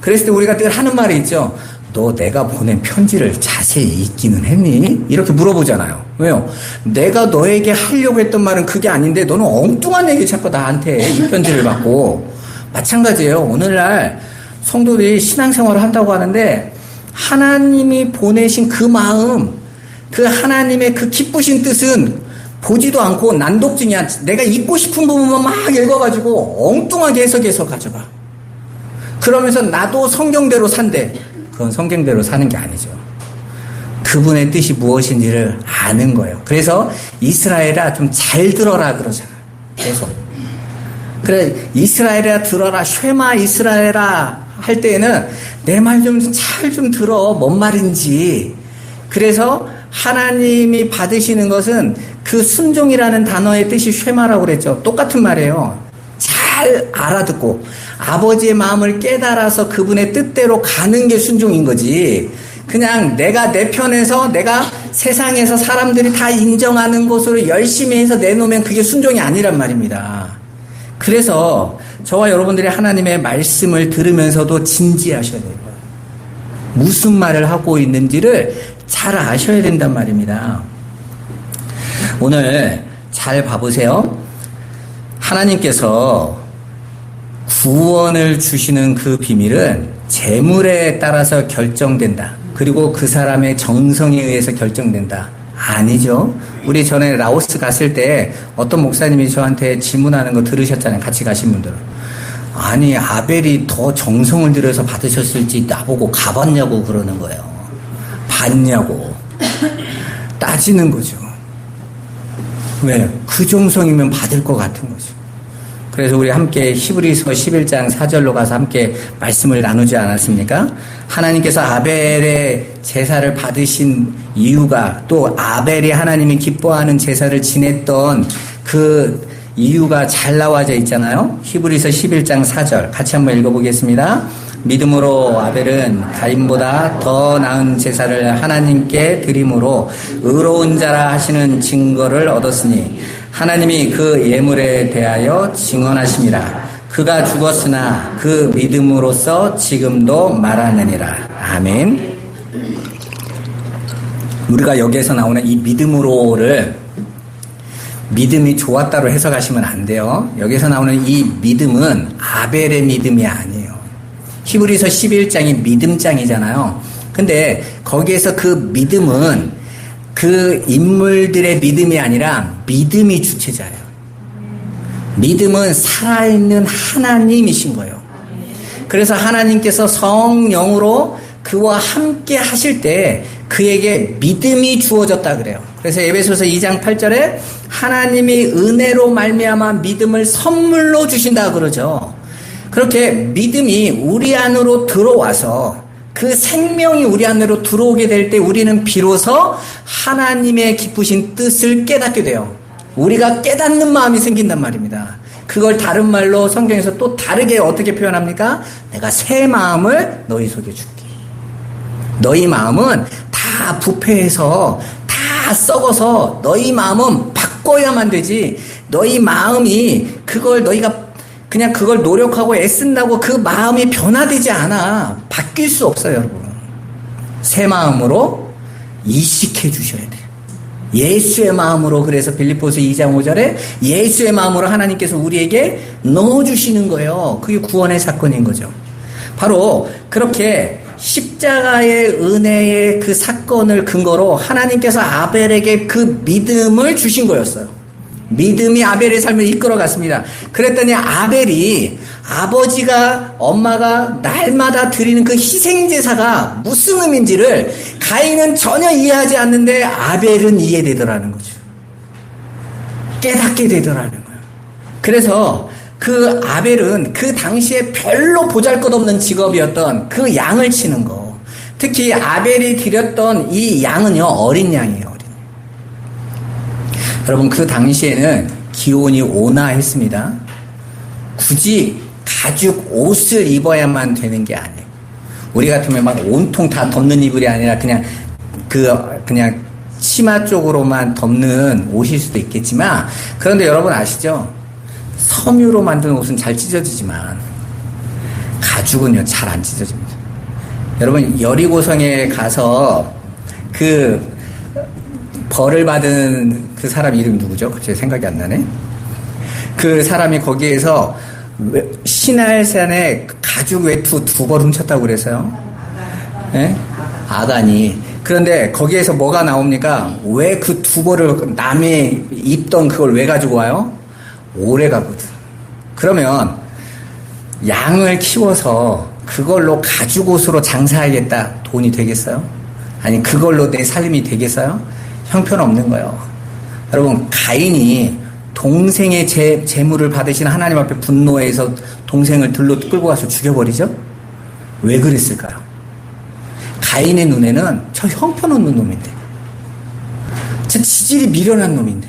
그랬을 때 우리가 늘 하는 말이 있죠. 너 내가 보낸 편지를 자세히 읽기는 했니? 이렇게 물어보잖아요. 왜요? 내가 너에게 하려고 했던 말은 그게 아닌데 너는 엉뚱한 얘기 자꾸 나한테 이 편지를 받고. 마찬가지예요. 오늘날 성도들이 신앙생활을 한다고 하는데 하나님이 보내신 그 마음, 그 하나님의 그 기쁘신 뜻은 보지도 않고 난독증이야. 내가 읽고 싶은 부분만 막 읽어가지고 엉뚱하게 해석해서 가져가. 그러면서 나도 성경대로 산대. 그건 성경대로 사는 게 아니죠. 그분의 뜻이 무엇인지를 아는 거예요. 그래서 이스라엘아 좀 잘 들어라 그러잖아. 계속. 그래 이스라엘아 들어라. 쉐마 이스라엘아 할 때에는 내 말 좀 잘 좀 들어. 뭔 말인지. 그래서 하나님이 받으시는 것은 그 순종이라는 단어의 뜻이 쉐마라고 그랬죠. 똑같은 말이에요. 잘 알아듣고 아버지의 마음을 깨달아서 그분의 뜻대로 가는 게 순종인 거지. 그냥 내가 내 편에서 내가 세상에서 사람들이 다 인정하는 것으로 열심히 해서 내놓으면 그게 순종이 아니란 말입니다. 그래서 저와 여러분들이 하나님의 말씀을 들으면서도 진지하셔야 돼요. 무슨 말을 하고 있는지를 잘 아셔야 된단 말입니다. 오늘 잘 봐보세요. 하나님께서 구원을 주시는 그 비밀은 재물에 따라서 결정된다. 그리고 그 사람의 정성에 의해서 결정된다. 아니죠. 우리 전에 라오스 갔을 때 어떤 목사님이 저한테 질문하는 거 들으셨잖아요. 같이 가신 분들은. 아니 아벨이 더 정성을 들여서 받으셨을지 나보고 가봤냐고 그러는 거예요. 봤냐고. 따지는 거죠. 왜? 그 정성이면 받을 것 같은 거죠. 그래서 우리 함께 히브리서 11장 4절로 가서 함께 말씀을 나누지 않았습니까? 하나님께서 아벨의 제사를 받으신 이유가 또 아벨이 하나님이 기뻐하는 제사를 지냈던 그 이유가 잘 나와져 있잖아요. 히브리서 11장 4절 같이 한번 읽어보겠습니다. 믿음으로 아벨은 가인보다 더 나은 제사를 하나님께 드림으로 의로운 자라 하시는 증거를 얻었으니 하나님이 그 예물에 대하여 증언하심이라. 그가 죽었으나 그 믿음으로써 지금도 말하느니라. 아멘. 우리가 여기에서 나오는 이 믿음으로를 믿음이 좋았다로 해석하시면 안 돼요. 여기서 나오는 이 믿음은 아벨의 믿음이 아니에요. 히브리서 11장이 믿음장이잖아요. 근데 거기에서 그 믿음은 그 인물들의 믿음이 아니라 믿음이 주체자예요. 믿음은 살아있는 하나님이신 거예요. 그래서 하나님께서 성령으로 그와 함께 하실 때 그에게 믿음이 주어졌다 그래요. 그래서 에베소서 2장 8절에 하나님이 은혜로 말미암아 믿음을 선물로 주신다 그러죠. 그렇게 믿음이 우리 안으로 들어와서 그 생명이 우리 안으로 들어오게 될 때 우리는 비로소 하나님의 기쁘신 뜻을 깨닫게 돼요. 우리가 깨닫는 마음이 생긴단 말입니다. 그걸 다른 말로 성경에서 또 다르게 어떻게 표현합니까? 내가 새 마음을 너희 속에 줄게. 너희 마음은 다 다 부패해서 다 썩어서 너희 마음은 바꿔야만 되지. 너희 마음이 그걸 너희가 그냥 그걸 노력하고 애쓴다고 그 마음이 변화되지 않아. 바뀔 수 없어요, 여러분. 새 마음으로 이식해 주셔야 돼요. 예수의 마음으로. 그래서 빌립보서 2장 5절에 예수의 마음으로 하나님께서 우리에게 넣어주시는 거예요. 그게 구원의 사건인 거죠. 바로 그렇게 십자가의 은혜의 그 사건을 근거로 하나님께서 아벨에게 그 믿음을 주신 거였어요. 믿음이 아벨의 삶을 이끌어갔습니다. 그랬더니 아벨이 아버지가 엄마가 날마다 드리는 그 희생제사가 무슨 의미인지를 가인은 전혀 이해하지 않는데 아벨은 이해되더라는 거죠. 깨닫게 되더라는 거예요. 그래서 그 아벨은 그 당시에 별로 보잘것없는 직업이었던 그 양을 치는 거. 특히 아벨이 드렸던 이 양은요, 어린 양이에요. 여러분, 그 당시에는 기온이 온화했습니다. 굳이 가죽 옷을 입어야만 되는 게 아니에요. 우리 같으면 막 온통 다 덮는 이불이 아니라 그냥 치마 쪽으로만 덮는 옷일 수도 있겠지만, 그런데 여러분 아시죠? 섬유로 만든 옷은 잘 찢어지지만 가죽은요, 잘 안 찢어집니다. 여러분, 여리고성에 가서 그 벌을 받은 그 사람 이름이 누구죠? 갑자기 생각이 안 나네. 그 사람이 거기에서 시날산에 가죽 외투 2벌 훔쳤다고 그래서요. 네? 아간이. 그런데 거기에서 뭐가 나옵니까? 왜 그 2벌을 남이 입던 그걸 왜 가지고 와요? 오래 가거든. 그러면 양을 키워서 그걸로 가죽 옷으로 장사하겠다. 돈이 되겠어요? 아니, 그걸로 내 삶이 되겠어요? 형편없는 거예요. 여러분, 가인이 동생의 재물을 받으신 하나님 앞에 분노해서 동생을 들로 끌고 가서 죽여버리죠? 왜 그랬을까요? 가인의 눈에는 저 형편없는 놈인데, 저 지질이 미련한 놈인데,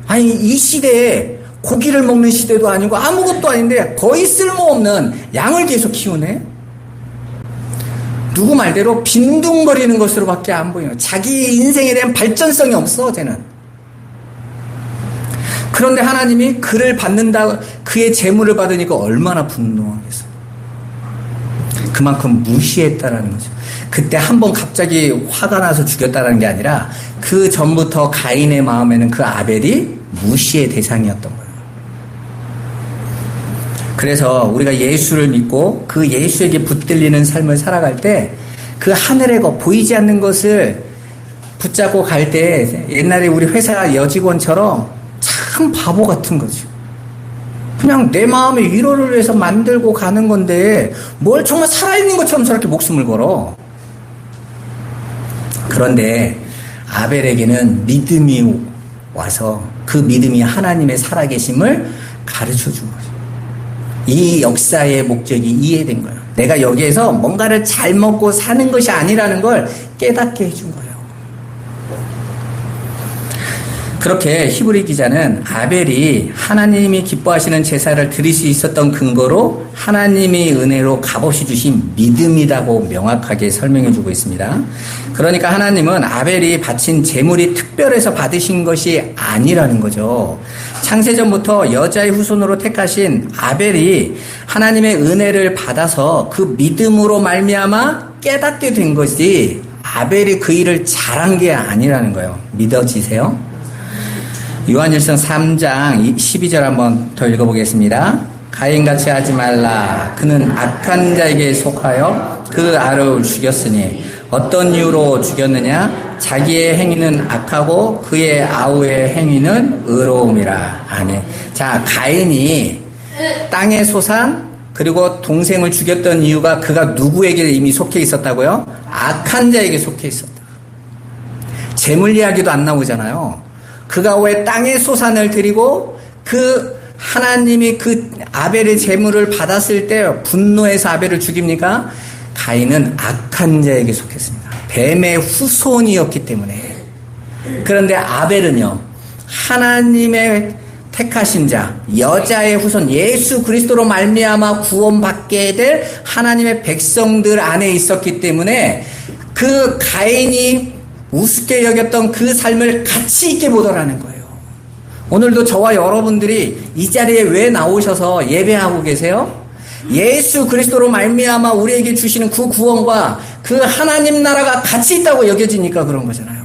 아니 이 시대에 고기를 먹는 시대도 아니고 아무것도 아닌데 거의 쓸모없는 양을 계속 키우네? 누구 말대로 빈둥거리는 것으로밖에 안 보여요. 자기 인생에 대한 발전성이 없어, 쟤는. 그런데 하나님이 그를 받는다, 그의 재물을 받으니까 얼마나 분노하겠어요. 그만큼 무시했다라는 거죠. 그때 한번 갑자기 화가 나서 죽였다는 게 아니라 그 전부터 가인의 마음에는 그 아벨이 무시의 대상이었던 거예요. 그래서 우리가 예수를 믿고 그 예수에게 붙들리는 삶을 살아갈 때 그 하늘의 것, 보이지 않는 것을 붙잡고 갈 때 옛날에 우리 회사 여직원처럼 참 바보 같은 거죠. 그냥 내 마음의 위로를 위해서 만들고 가는 건데 뭘 정말 살아있는 것처럼 저렇게 목숨을 걸어. 그런데 아벨에게는 믿음이 와서 그 믿음이 하나님의 살아계심을 가르쳐 준 거죠. 이 역사의 목적이 이해된 거예요. 내가 여기에서 뭔가를 잘 먹고 사는 것이 아니라는 걸 깨닫게 해준 거예요. 그렇게 히브리 기자는 아벨이 하나님이 기뻐하시는 제사를 드릴 수 있었던 근거로 하나님이 은혜로 값없이 주신 믿음이라고 명확하게 설명해 주고 있습니다. 그러니까 하나님은 아벨이 바친 제물이 특별해서 받으신 것이 아니라는 거죠. 창세전부터 여자의 후손으로 택하신 아벨이 하나님의 은혜를 받아서 그 믿음으로 말미암아 깨닫게 된 것이 아벨이 그 일을 잘한 게 아니라는 거예요. 믿어지세요? 요한일서 3장 12절 한번 더 읽어보겠습니다. 가인같이 하지 말라. 그는 악한 자에게 속하여 그 아를 죽였으니 어떤 이유로 죽였느냐? 자기의 행위는 악하고 그의 아우의 행위는 의로움이라. 아멘. 자, 가인이 땅의 소산 그리고 동생을 죽였던 이유가 그가 누구에게 이미 속해 있었다고요? 악한 자에게 속해 있었다. 재물 이야기도 안 나오잖아요. 그가 왜 땅의 소산을 드리고 그 하나님이 그 아벨의 재물을 받았을 때 분노해서 아벨을 죽입니까? 가인은 악한 자에게 속했습니다. 뱀의 후손이었기 때문에. 그런데 아벨은요, 하나님의 택하신 자, 여자의 후손, 예수 그리스도로 말미암아 구원받게 될 하나님의 백성들 안에 있었기 때문에 그 가인이 우습게 여겼던 그 삶을 가치 있게 보더라는 거예요. 오늘도 저와 여러분들이 이 자리에 왜 나오셔서 예배하고 계세요? 예수 그리스도로 말미암아 우리에게 주시는 그 구원과 그 하나님 나라가 가치 있다고 여겨지니까 그런 거잖아요.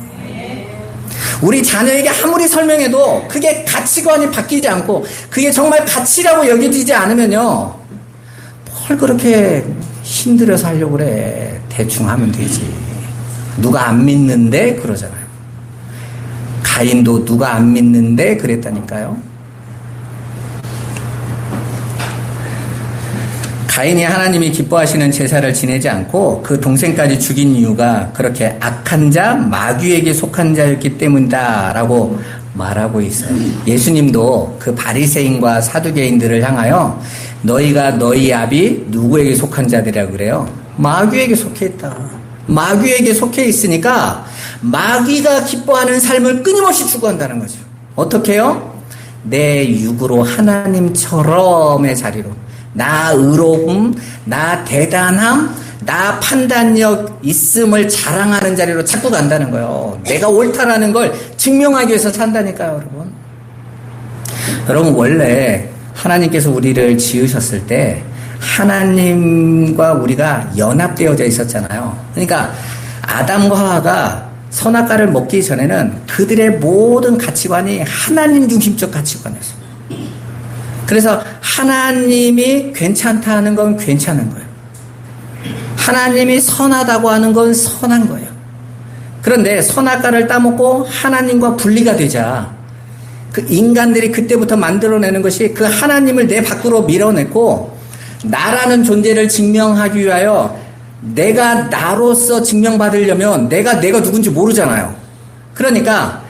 우리 자녀에게 아무리 설명해도 그게 가치관이 바뀌지 않고 그게 정말 가치라고 여겨지지 않으면요, 뭘 그렇게 힘들어서 하려고 그래. 대충 하면 되지. 누가 안 믿는데 그러잖아요. 가인도 누가 안 믿는데 그랬다니까요. 가인이 하나님이 기뻐하시는 제사를 지내지 않고 그 동생까지 죽인 이유가 그렇게 악한 자, 마귀에게 속한 자였기 때문이다라고 말하고 있어요. 예수님도 그 바리새인과 사두개인들을 향하여 너희가 너희 아비 누구에게 속한 자들이라고 그래요? 마귀에게 속해 있다. 마귀에게 속해 있으니까 마귀가 기뻐하는 삶을 끊임없이 추구한다는 거죠. 어떻게 해요? 내 육으로 하나님처럼의 자리로, 나 의로움, 나 대단함, 나 판단력 있음을 자랑하는 자리로 자꾸 간다는 거예요. 내가 옳다라는 걸 증명하기 위해서 산다니까요, 여러분. 여러분, 원래 하나님께서 우리를 지으셨을 때 하나님과 우리가 연합되어져 있었잖아요. 그러니까 아담과 하와가 선악과를 먹기 전에는 그들의 모든 가치관이 하나님 중심적 가치관이었어요. 그래서 하나님이 괜찮다 하는 건 괜찮은 거예요. 하나님이 선하다고 하는 건 선한 거예요. 그런데 선악과를 따먹고 하나님과 분리가 되자 그 인간들이 그때부터 만들어내는 것이 그 하나님을 내 밖으로 밀어내고 나라는 존재를 증명하기 위하여 내가 나로서 증명받으려면 내가 누군지 모르잖아요. 그러니까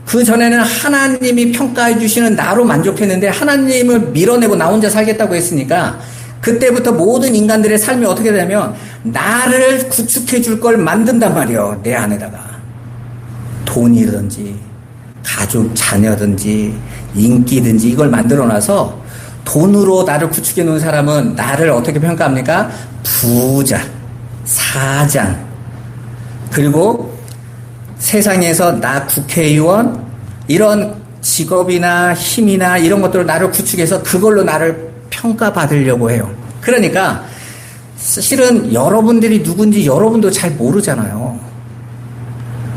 그 전에는 하나님이 평가해 주시는 나로 만족했는데 하나님을 밀어내고 나 혼자 살겠다고 했으니까 그때부터 모든 인간들의 삶이 어떻게 되냐면 나를 구축해 줄 걸 만든단 말이에요. 내 안에다가 돈이든지 가족 자녀든지 인기든지 이걸 만들어놔서 돈으로 나를 구축해 놓은 사람은 나를 어떻게 평가합니까? 부자, 사장, 그리고 세상에서 나 국회의원 이런 직업이나 힘이나 이런 것들을 나를 구축해서 그걸로 나를 평가받으려고 해요. 그러니까 실은 여러분들이 누군지 여러분도 잘 모르잖아요.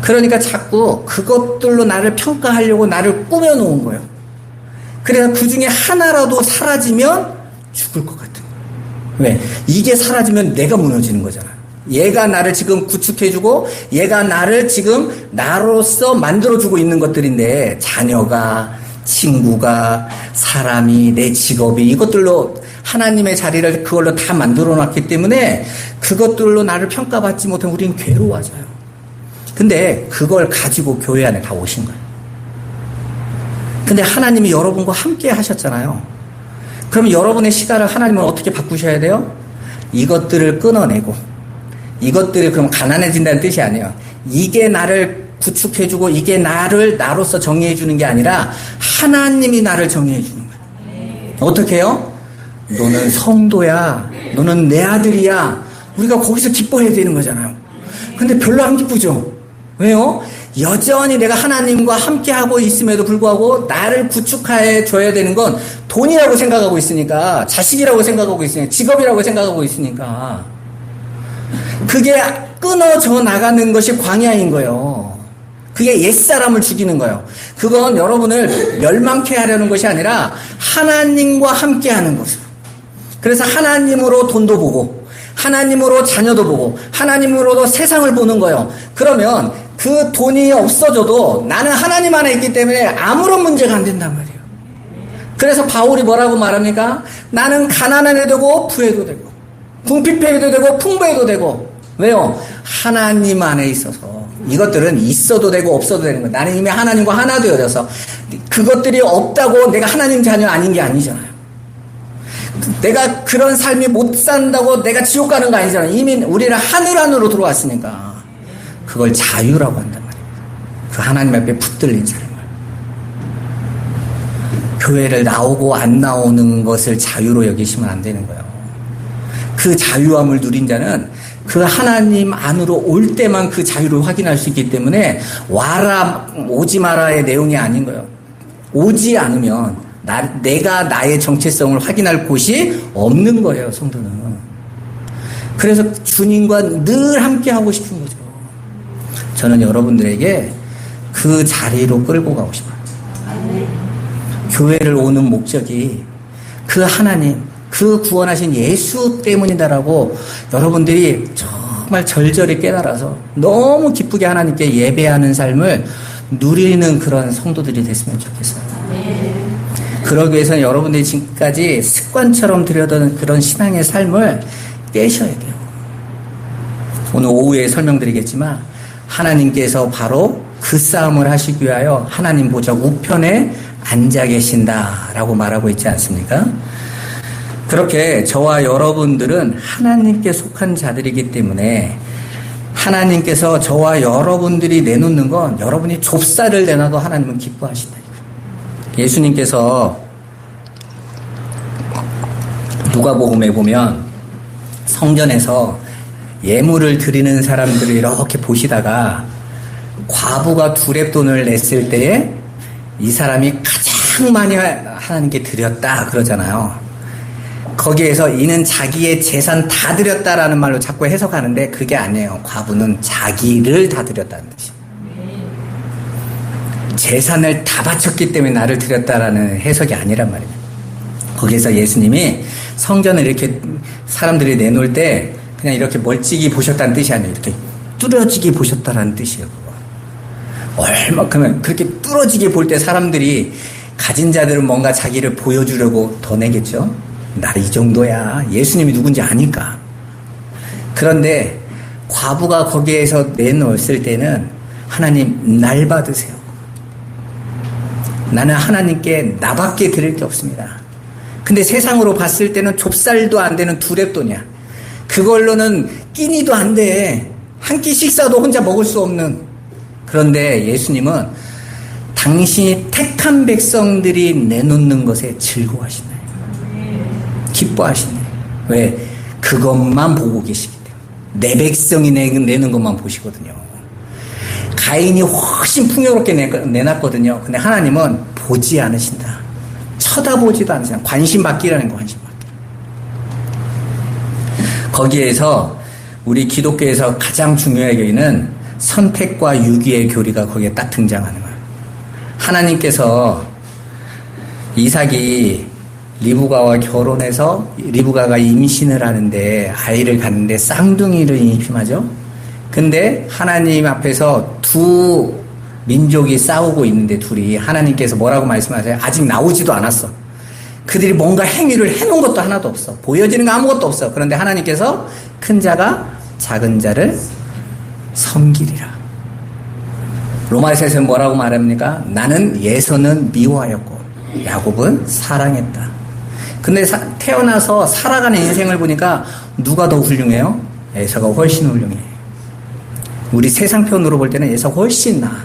그러니까 자꾸 그것들로 나를 평가하려고 나를 꾸며놓은 거예요. 그래서 그 중에 하나라도 사라지면 죽을 것 같은 거예요. 왜? 이게 사라지면 내가 무너지는 거잖아요. 얘가 나를 지금 구축해주고 얘가 나를 지금 나로서 만들어주고 있는 것들인데 자녀가, 친구가, 사람이, 내 직업이 이것들로 하나님의 자리를 그걸로 다 만들어놨기 때문에 그것들로 나를 평가받지 못하면 우리는 괴로워져요. 근데 그걸 가지고 교회 안에 다 오신 거예요. 근데 하나님이 여러분과 함께 하셨잖아요. 그럼 여러분의 시간을 하나님은 어떻게 바꾸셔야 돼요? 이것들을 끊어내고 이것들이 그럼 가난해진다는 뜻이 아니에요. 이게 나를 구축해주고 이게 나를 나로서 정의해주는 게 아니라 하나님이 나를 정의해주는 거예요. 어떻게 해요? 너는 성도야. 너는 내 아들이야. 우리가 거기서 기뻐해야 되는 거잖아요. 근데 별로 안 기쁘죠? 왜요? 여전히 내가 하나님과 함께하고 있음에도 불구하고 나를 구축해 줘야 되는 건 돈이라고 생각하고 있으니까, 자식이라고 생각하고 있으니까, 직업이라고 생각하고 있으니까 그게 끊어져 나가는 것이 광야인 거예요. 그게 옛사람을 죽이는 거예요. 그건 여러분을 멸망케 하려는 것이 아니라 하나님과 함께하는 것으로. 그래서 하나님으로 돈도 보고 하나님으로 자녀도 보고 하나님으로도 세상을 보는 거예요. 그러면 그 돈이 없어져도 나는 하나님 안에 있기 때문에 아무런 문제가 안 된단 말이에요. 그래서 바울이 뭐라고 말합니까? 나는 가난해도 되고 부해도 되고 궁핍해도 되고 풍부해도 되고. 왜요? 하나님 안에 있어서. 이것들은 있어도 되고 없어도 되는 거예요. 나는 이미 하나님과 하나 되어져서 그것들이 없다고 내가 하나님 자녀 아닌 게 아니잖아요. 내가 그런 삶이 못 산다고 내가 지옥 가는 거 아니잖아요. 이미 우리는 하늘 안으로 들어왔으니까. 그걸 자유라고 한단 말이에요. 그 하나님 앞에 붙들린 삶을. 교회를 나오고 안 나오는 것을 자유로 여기시면 안 되는 거예요. 그 자유함을 누린 자는 그 하나님 안으로 올 때만 그 자유를 확인할 수 있기 때문에 와라 오지 마라의 내용이 아닌 거예요. 오지 않으면 내가 나의 정체성을 확인할 곳이 없는 거예요, 성도는. 그래서 주님과 늘 함께 하고 싶은 거죠. 저는 여러분들에게 그 자리로 끌고 가고 싶어요. 교회를 오는 목적이 그 하나님, 그 구원하신 예수 때문이다라고 여러분들이 정말 절절히 깨달아서 너무 기쁘게 하나님께 예배하는 삶을 누리는 그런 성도들이 됐으면 좋겠어요. 그러기 위해서는 여러분들이 지금까지 습관처럼 들여던 그런 신앙의 삶을 깨셔야 돼요. 오늘 오후에 설명드리겠지만 하나님께서 바로 그 싸움을 하시기 위하여 하나님 보좌 우편에 앉아 계신다라고 말하고 있지 않습니까? 그렇게 저와 여러분들은 하나님께 속한 자들이기 때문에 하나님께서 저와 여러분들이 내놓는 건 여러분이 좁쌀을 내놔도 하나님은 기뻐하신다. 예수님께서 누가복음에 보면 성전에서 예물을 드리는 사람들을 이렇게 보시다가 과부가 두렙돈을 냈을 때에 이 사람이 가장 많이 하나님께 드렸다 그러잖아요. 거기에서 이는 자기의 재산 다 드렸다라는 말로 자꾸 해석하는데 그게 아니에요. 과부는 자기를 다 드렸다는 뜻이에요. 재산을 다 바쳤기 때문에 나를 드렸다라는 해석이 아니란 말이에요. 거기에서 예수님이 성전을 이렇게 사람들이 내놓을 때 그냥 이렇게 멀찍이 보셨다는 뜻이 아니에요. 이렇게 뚫어지게 보셨다라는 뜻이에요. 얼마큼은 그렇게 뚫어지게 볼 때 사람들이 가진 자들은 뭔가 자기를 보여주려고 더 내겠죠. 나 이 정도야. 예수님이 누군지 아니까. 그런데 과부가 거기에서 내놓았을 때는 하나님 날 받으세요. 나는 하나님께 나밖에 드릴 게 없습니다. 근데 세상으로 봤을 때는 좁쌀도 안 되는 두렙돈이야. 그걸로는 끼니도 안 돼. 한 끼 식사도 혼자 먹을 수 없는. 그런데 예수님은 당신이 택한 백성들이 내놓는 것에 즐거워하시나요? 기뻐하시나요? 왜? 그것만 보고 계시기 때문에. 내 백성이 내는 것만 보시거든요. 가인이 훨씬 풍요롭게 내놨거든요. 근데 하나님은 보지 않으신다. 쳐다보지도 않으신다. 관심 받기라는 거, 관심 받기. 거기에서 우리 기독교에서 가장 중요하게 여기는 선택과 유기의 교리가 거기에 딱 등장하는 거예요. 하나님께서 이삭이 리브가와 결혼해서 리브가가 임신을 하는데 아이를 갖는데 쌍둥이를 임신하죠. 근데 하나님 앞에서 두 민족이 싸우고 있는데 둘이 하나님께서 뭐라고 말씀하세요? 아직 나오지도 않았어. 그들이 뭔가 행위를 해놓은 것도 하나도 없어. 보여지는 거 아무것도 없어. 그런데 하나님께서 큰 자가 작은 자를 섬기리라. 로마서에서는 뭐라고 말합니까? 나는 예서는 미워하였고 야곱은 사랑했다. 근데 태어나서 살아가는 인생을 보니까 누가 더 훌륭해요? 에서가 훨씬 훌륭해. 우리 세상편으로 볼 때는 에서가 훨씬 나아.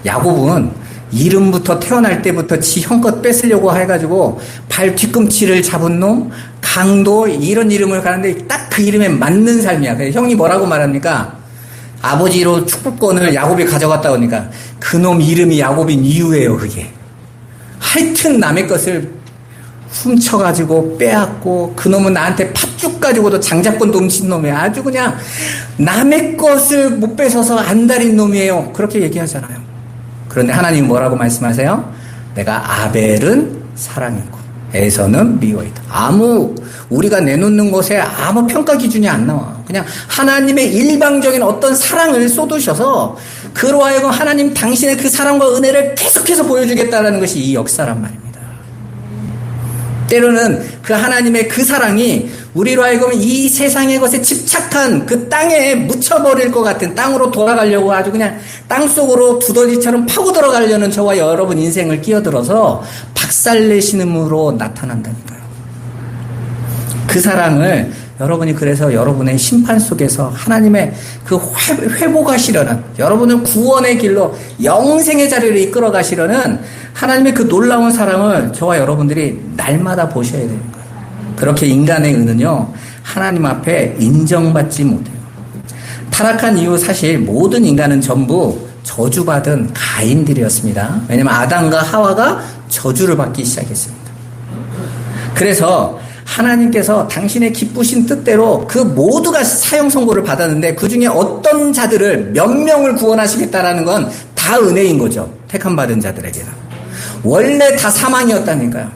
야곱은 이름부터 태어날 때부터 지 형껏 뺏으려고 해가지고 발 뒤꿈치를 잡은 놈, 강도 이런 이름을 가는데 딱 그 이름에 맞는 삶이야. 그래서 형이 뭐라고 말합니까? 아버지로 축구권을 야곱이 가져갔다 오니까 그놈 이름이 야곱인 이유예요. 그게. 하여튼 남의 것을 훔쳐가지고 빼앗고 그놈은 나한테 팥죽 가지고도 장자권도 훔친 놈이야. 아주 그냥 남의 것을 못 뺏어서 안달인 놈이에요. 그렇게 얘기하잖아요. 그런데 하나님 뭐라고 말씀하세요? 내가 아벨은 사랑했고 에서는 미워했다. 우리가 내놓는 것에 아무 평가 기준이 안 나와. 그냥 하나님의 일방적인 어떤 사랑을 쏟으셔서 그로 하여금 하나님 당신의 그 사랑과 은혜를 계속해서 보여주겠다는 것이 이 역사란 말입니다. 때로는 그 하나님의 그 사랑이 우리로 하여금 이 세상의 것에 집착한 그 땅에 묻혀버릴 것 같은 땅으로 돌아가려고 아주 그냥 땅속으로 두더지처럼 파고 들어가려는 저와 여러분 인생을 끼어들어서 박살내시는으로 나타난다니까요. 그 사랑을 여러분이 그래서 여러분의 심판 속에서 하나님의 그 회복하시려는 여러분을 구원의 길로 영생의 자리로 이끌어 가시려는 하나님의 그 놀라운 사랑을 저와 여러분들이 날마다 보셔야 되는 거예요. 그렇게 인간의 은은요 하나님 앞에 인정받지 못해요. 타락한 이후 사실 모든 인간은 전부 저주받은 가인들이었습니다. 왜냐하면 아담과 하와가 저주를 받기 시작했습니다. 그래서 하나님께서 당신의 기쁘신 뜻대로 그 모두가 사형 선고를 받았는데 그 중에 어떤 자들을 몇 명을 구원하시겠다라는 건 다 은혜인 거죠. 택함 받은 자들에게는. 원래 다 사망이었다니까요.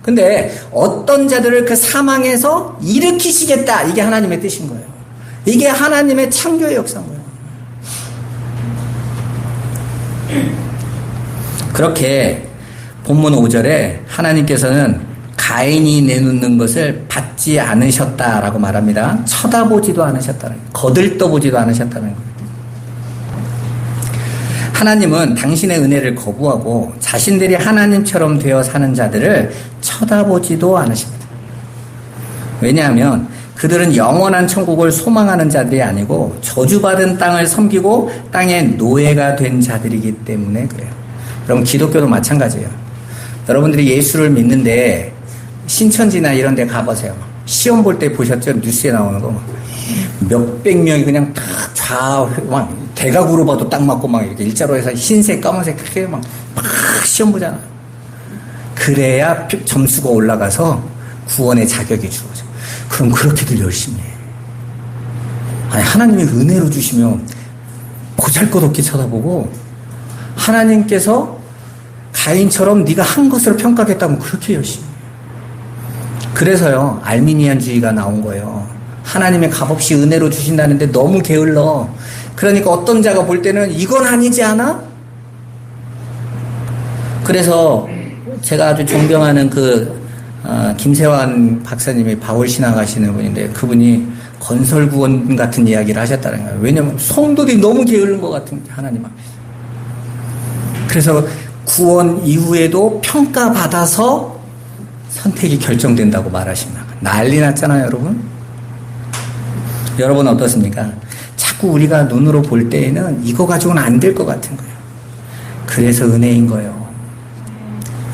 근데 어떤 자들을 그 사망에서 일으키시겠다. 이게 하나님의 뜻인 거예요. 이게 하나님의 창조의 역사인 거예요. 그렇게 본문 5절에 하나님께서는 가인이 내놓는 것을 받지 않으셨다라고 말합니다. 쳐다보지도 않으셨다는 거예요. 거들떠보지도 않으셨다는 거예요. 하나님은 당신의 은혜를 거부하고 자신들이 하나님처럼 되어 사는 자들을 쳐다보지도 않으십니다. 왜냐하면 그들은 영원한 천국을 소망하는 자들이 아니고 저주받은 땅을 섬기고 땅의 노예가 된 자들이기 때문에 그래요. 여러분 기독교도 마찬가지예요. 여러분들이 예수를 믿는데 신천지나 이런 데 가보세요. 시험 볼 때 보셨죠? 뉴스에 나오는 거. 몇백 명이 그냥 딱 막 대각으로 봐도 딱 맞고 막 이렇게 일자로 해서 흰색, 까만색 그렇게 막 시험 보잖아. 그래야 점수가 올라가서 구원의 자격이 주어져. 그럼 그렇게들 열심히 해. 아니, 하나님이 은혜로 주시면 보잘것없게 쳐다보고 하나님께서 가인처럼 네가 한 것으로 평가하겠다면 그렇게 열심히 해. 그래서요, 알미니안주의가 나온 거예요. 하나님의 값없이 은혜로 주신다는데 너무 게을러. 그러니까 어떤 자가 볼 때는 이건 아니지 않아? 그래서 제가 아주 존경하는 김세환 박사님이 바울 신학 하시는 분인데 그분이 건설구원 같은 이야기를 하셨다는 거예요. 왜냐면 성도들이 너무 게으른 것 같은 하나님 앞에. 그래서 구원 이후에도 평가받아서 선택이 결정된다고 말하신다. 난리 났잖아요, 여러분. 여러분 어떻습니까? 자꾸 우리가 눈으로 볼 때에는 이거 가지고는 안 될 것 같은 거예요. 그래서 은혜인 거예요.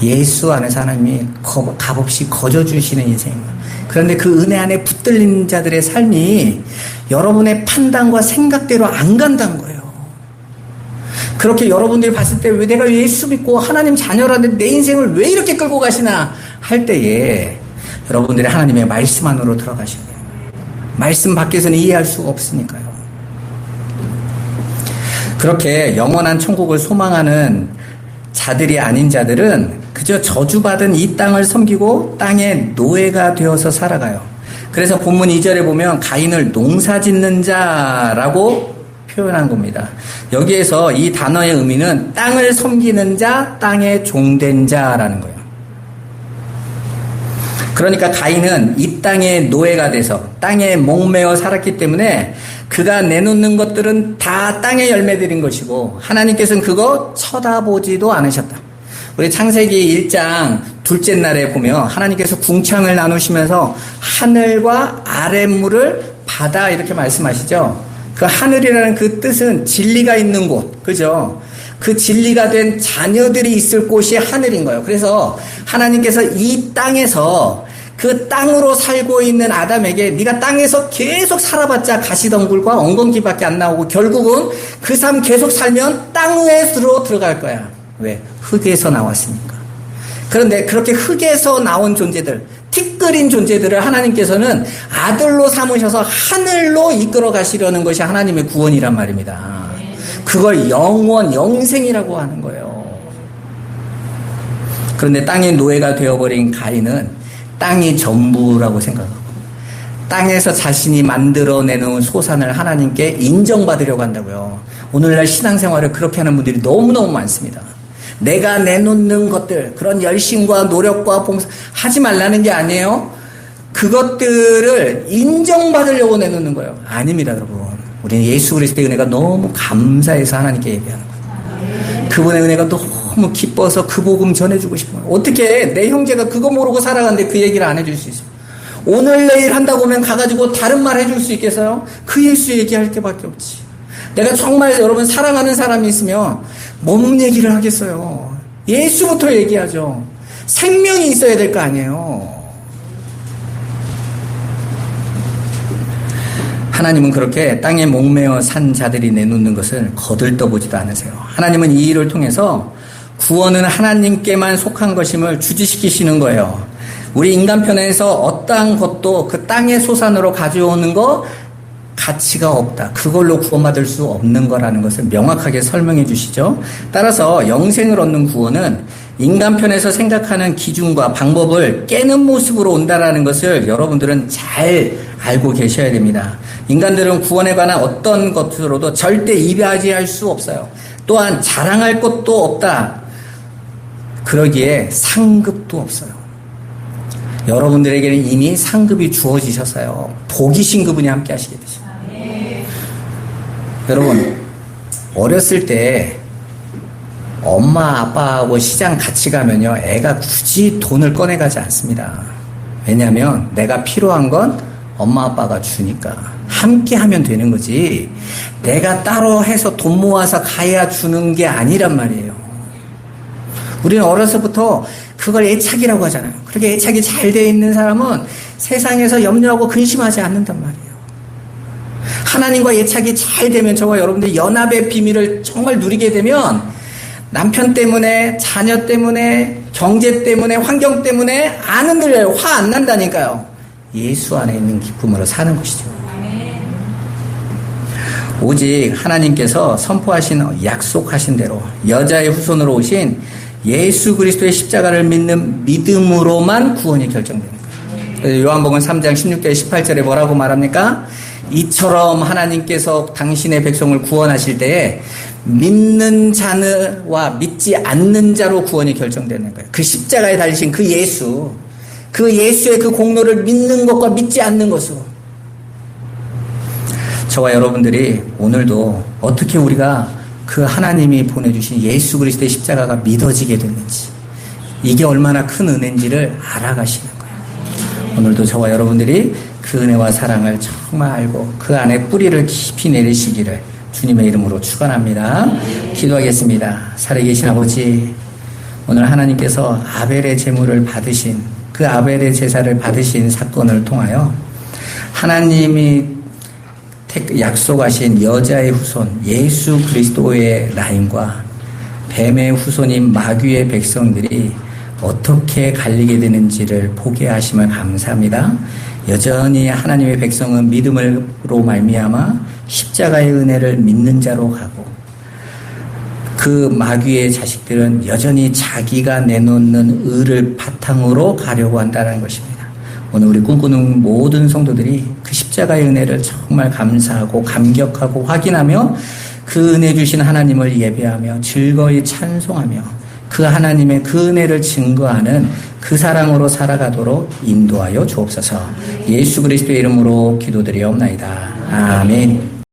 예수 안에서 하나님이 값없이 거저주시는 인생인 거예요. 그런데 그 은혜 안에 붙들린 자들의 삶이 여러분의 판단과 생각대로 안 간다는 거예요. 그렇게 여러분들이 봤을 때 왜 내가 예수 믿고 하나님 자녀라는데 내 인생을 왜 이렇게 끌고 가시나 할 때에 여러분들이 하나님의 말씀 안으로 들어가셔야 돼요. 말씀 밖에서는 이해할 수가 없으니까요. 그렇게 영원한 천국을 소망하는 자들이 아닌 자들은 그저 저주받은 이 땅을 섬기고 땅의 노예가 되어서 살아가요. 그래서 본문 2절에 보면 가인을 농사짓는 자라고 표현한 겁니다. 여기에서 이 단어의 의미는 땅을 섬기는 자, 땅에 종된 자라는 거예요. 그러니까 가인은 이 땅의 노예가 돼서 땅에 목매어 살았기 때문에 그가 내놓는 것들은 다 땅의 열매들인 것이고 하나님께서는 그거 쳐다보지도 않으셨다. 우리 창세기 1장 둘째 날에 보면 하나님께서 궁창을 나누시면서 하늘과 아랫물을 바다 이렇게 말씀하시죠. 그 하늘이라는 그 뜻은 진리가 있는 곳, 그죠? 그 진리가 된 자녀들이 있을 곳이 하늘인 거예요. 그래서 하나님께서 이 땅에서 그 땅으로 살고 있는 아담에게 네가 땅에서 계속 살아봤자 가시덩굴과 엉겅퀴밖에 안 나오고 결국은 그 삶 계속 살면 땅으로 들어갈 거야. 왜? 흙에서 나왔으니까. 그런데 그렇게 흙에서 나온 존재들, 티끌인 존재들을 하나님께서는 아들로 삼으셔서 하늘로 이끌어 가시려는 것이 하나님의 구원이란 말입니다. 그걸 영생이라고 하는 거예요. 그런데 땅의 노예가 되어버린 가인은 땅이 전부라고 생각하고 땅에서 자신이 만들어내는 소산을 하나님께 인정받으려고 한다고요. 오늘날 신앙생활을 그렇게 하는 분들이 너무너무 많습니다. 내가 내놓는 것들, 그런 열심과 노력과 봉사 하지 말라는 게 아니에요. 그것들을 인정받으려고 내놓는 거예요. 아닙니다, 여러분. 우리는 예수 그리스도의 은혜가 너무 감사해서 하나님께 예배하는 거예요. 그분의 은혜가 너무 기뻐서 그 복음 전해주고 싶어요. 어떻게 내 형제가 그거 모르고 살아가는데 그 얘기를 안 해줄 수 있어요? 오늘 내일 한다고 하면 가가지고 다른 말 해줄 수 있겠어요? 그 예수 얘기할 게밖에 없지. 내가 정말 여러분 사랑하는 사람이 있으면 뭔 얘기를 하겠어요? 예수부터 얘기하죠. 생명이 있어야 될 거 아니에요. 하나님은 그렇게 땅에 목매어 산 자들이 내놓는 것을 거들떠보지도 않으세요. 하나님은 이 일을 통해서 구원은 하나님께만 속한 것임을 주지시키시는 거예요. 우리 인간편에서 어떠한 것도 그 땅의 소산으로 가져오는 거 가치가 없다. 그걸로 구원받을 수 없는 거라는 것을 명확하게 설명해 주시죠. 따라서 영생을 얻는 구원은 인간편에서 생각하는 기준과 방법을 깨는 모습으로 온다라는 것을 여러분들은 잘 알고 계셔야 됩니다. 인간들은 구원에 관한 어떤 것으로도 절대 이바지할 수 없어요. 또한 자랑할 것도 없다. 그러기에 상급도 없어요. 여러분들에게는 이미 상급이 주어지셨어요. 복이신 그분이 함께 하시게 되십니다. 여러분, 어렸을 때 엄마 아빠하고 시장 같이 가면요, 애가 굳이 돈을 꺼내가지 않습니다. 왜냐하면 내가 필요한 건 엄마 아빠가 주니까 함께 하면 되는 거지, 내가 따로 해서 돈 모아서 가야 주는 게 아니란 말이에요. 우리는 어려서부터 그걸 애착이라고 하잖아요. 그렇게 애착이 잘 돼 있는 사람은 세상에서 염려하고 근심하지 않는단 말이에요. 하나님과 애착이 잘 되면, 저와 여러분들 연합의 비밀을 정말 누리게 되면 남편 때문에, 자녀 때문에, 경제 때문에, 환경 때문에 안 흔들려요. 화 안 난다니까요. 예수 안에 있는 기쁨으로 사는 것이죠. 오직 하나님께서 선포하신, 약속하신 대로 여자의 후손으로 오신 예수 그리스도의 십자가를 믿는 믿음으로만 구원이 결정되는 거예요. 요한복음 3장 16절 18절에 뭐라고 말합니까? 이처럼 하나님께서 당신의 백성을 구원하실 때에 믿는 자와 믿지 않는 자로 구원이 결정되는 거예요. 그 십자가에 달리신 그 예수, 그 예수의 그 공로를 믿는 것과 믿지 않는 것으로. 저와 여러분들이 오늘도 어떻게 우리가 그 하나님이 보내주신 예수 그리스도의 십자가가 믿어지게 됐는지, 이게 얼마나 큰 은혜인지를 알아가시는 거예요. 오늘도 저와 여러분들이 그 은혜와 사랑을 정말 알고 그 안에 뿌리를 깊이 내리시기를 주님의 이름으로 축원합니다. 기도하겠습니다. 살아계신 아버지, 오늘 하나님께서 아벨의 제물을 받으신, 그 아벨의 제사를 받으신 사건을 통하여 하나님이 약속하신 여자의 후손 예수 그리스도의 라인과 뱀의 후손인 마귀의 백성들이 어떻게 갈리게 되는지를 보게 하심을 감사합니다. 여전히 하나님의 백성은 믿음으로 말미암아 십자가의 은혜를 믿는 자로 가고, 그 마귀의 자식들은 여전히 자기가 내놓는 의를 바탕으로 가려고 한다는 것입니다. 오늘 우리 꿈꾸는 모든 성도들이 그 십자가의 은혜를 정말 감사하고 감격하고 확인하며 그 은혜 주신 하나님을 예배하며 즐거이 찬송하며 그 하나님의 그 은혜를 증거하는 그 사랑으로 살아가도록 인도하여 주옵소서. 예수 그리스도의 이름으로 기도드리옵나이다. 아멘.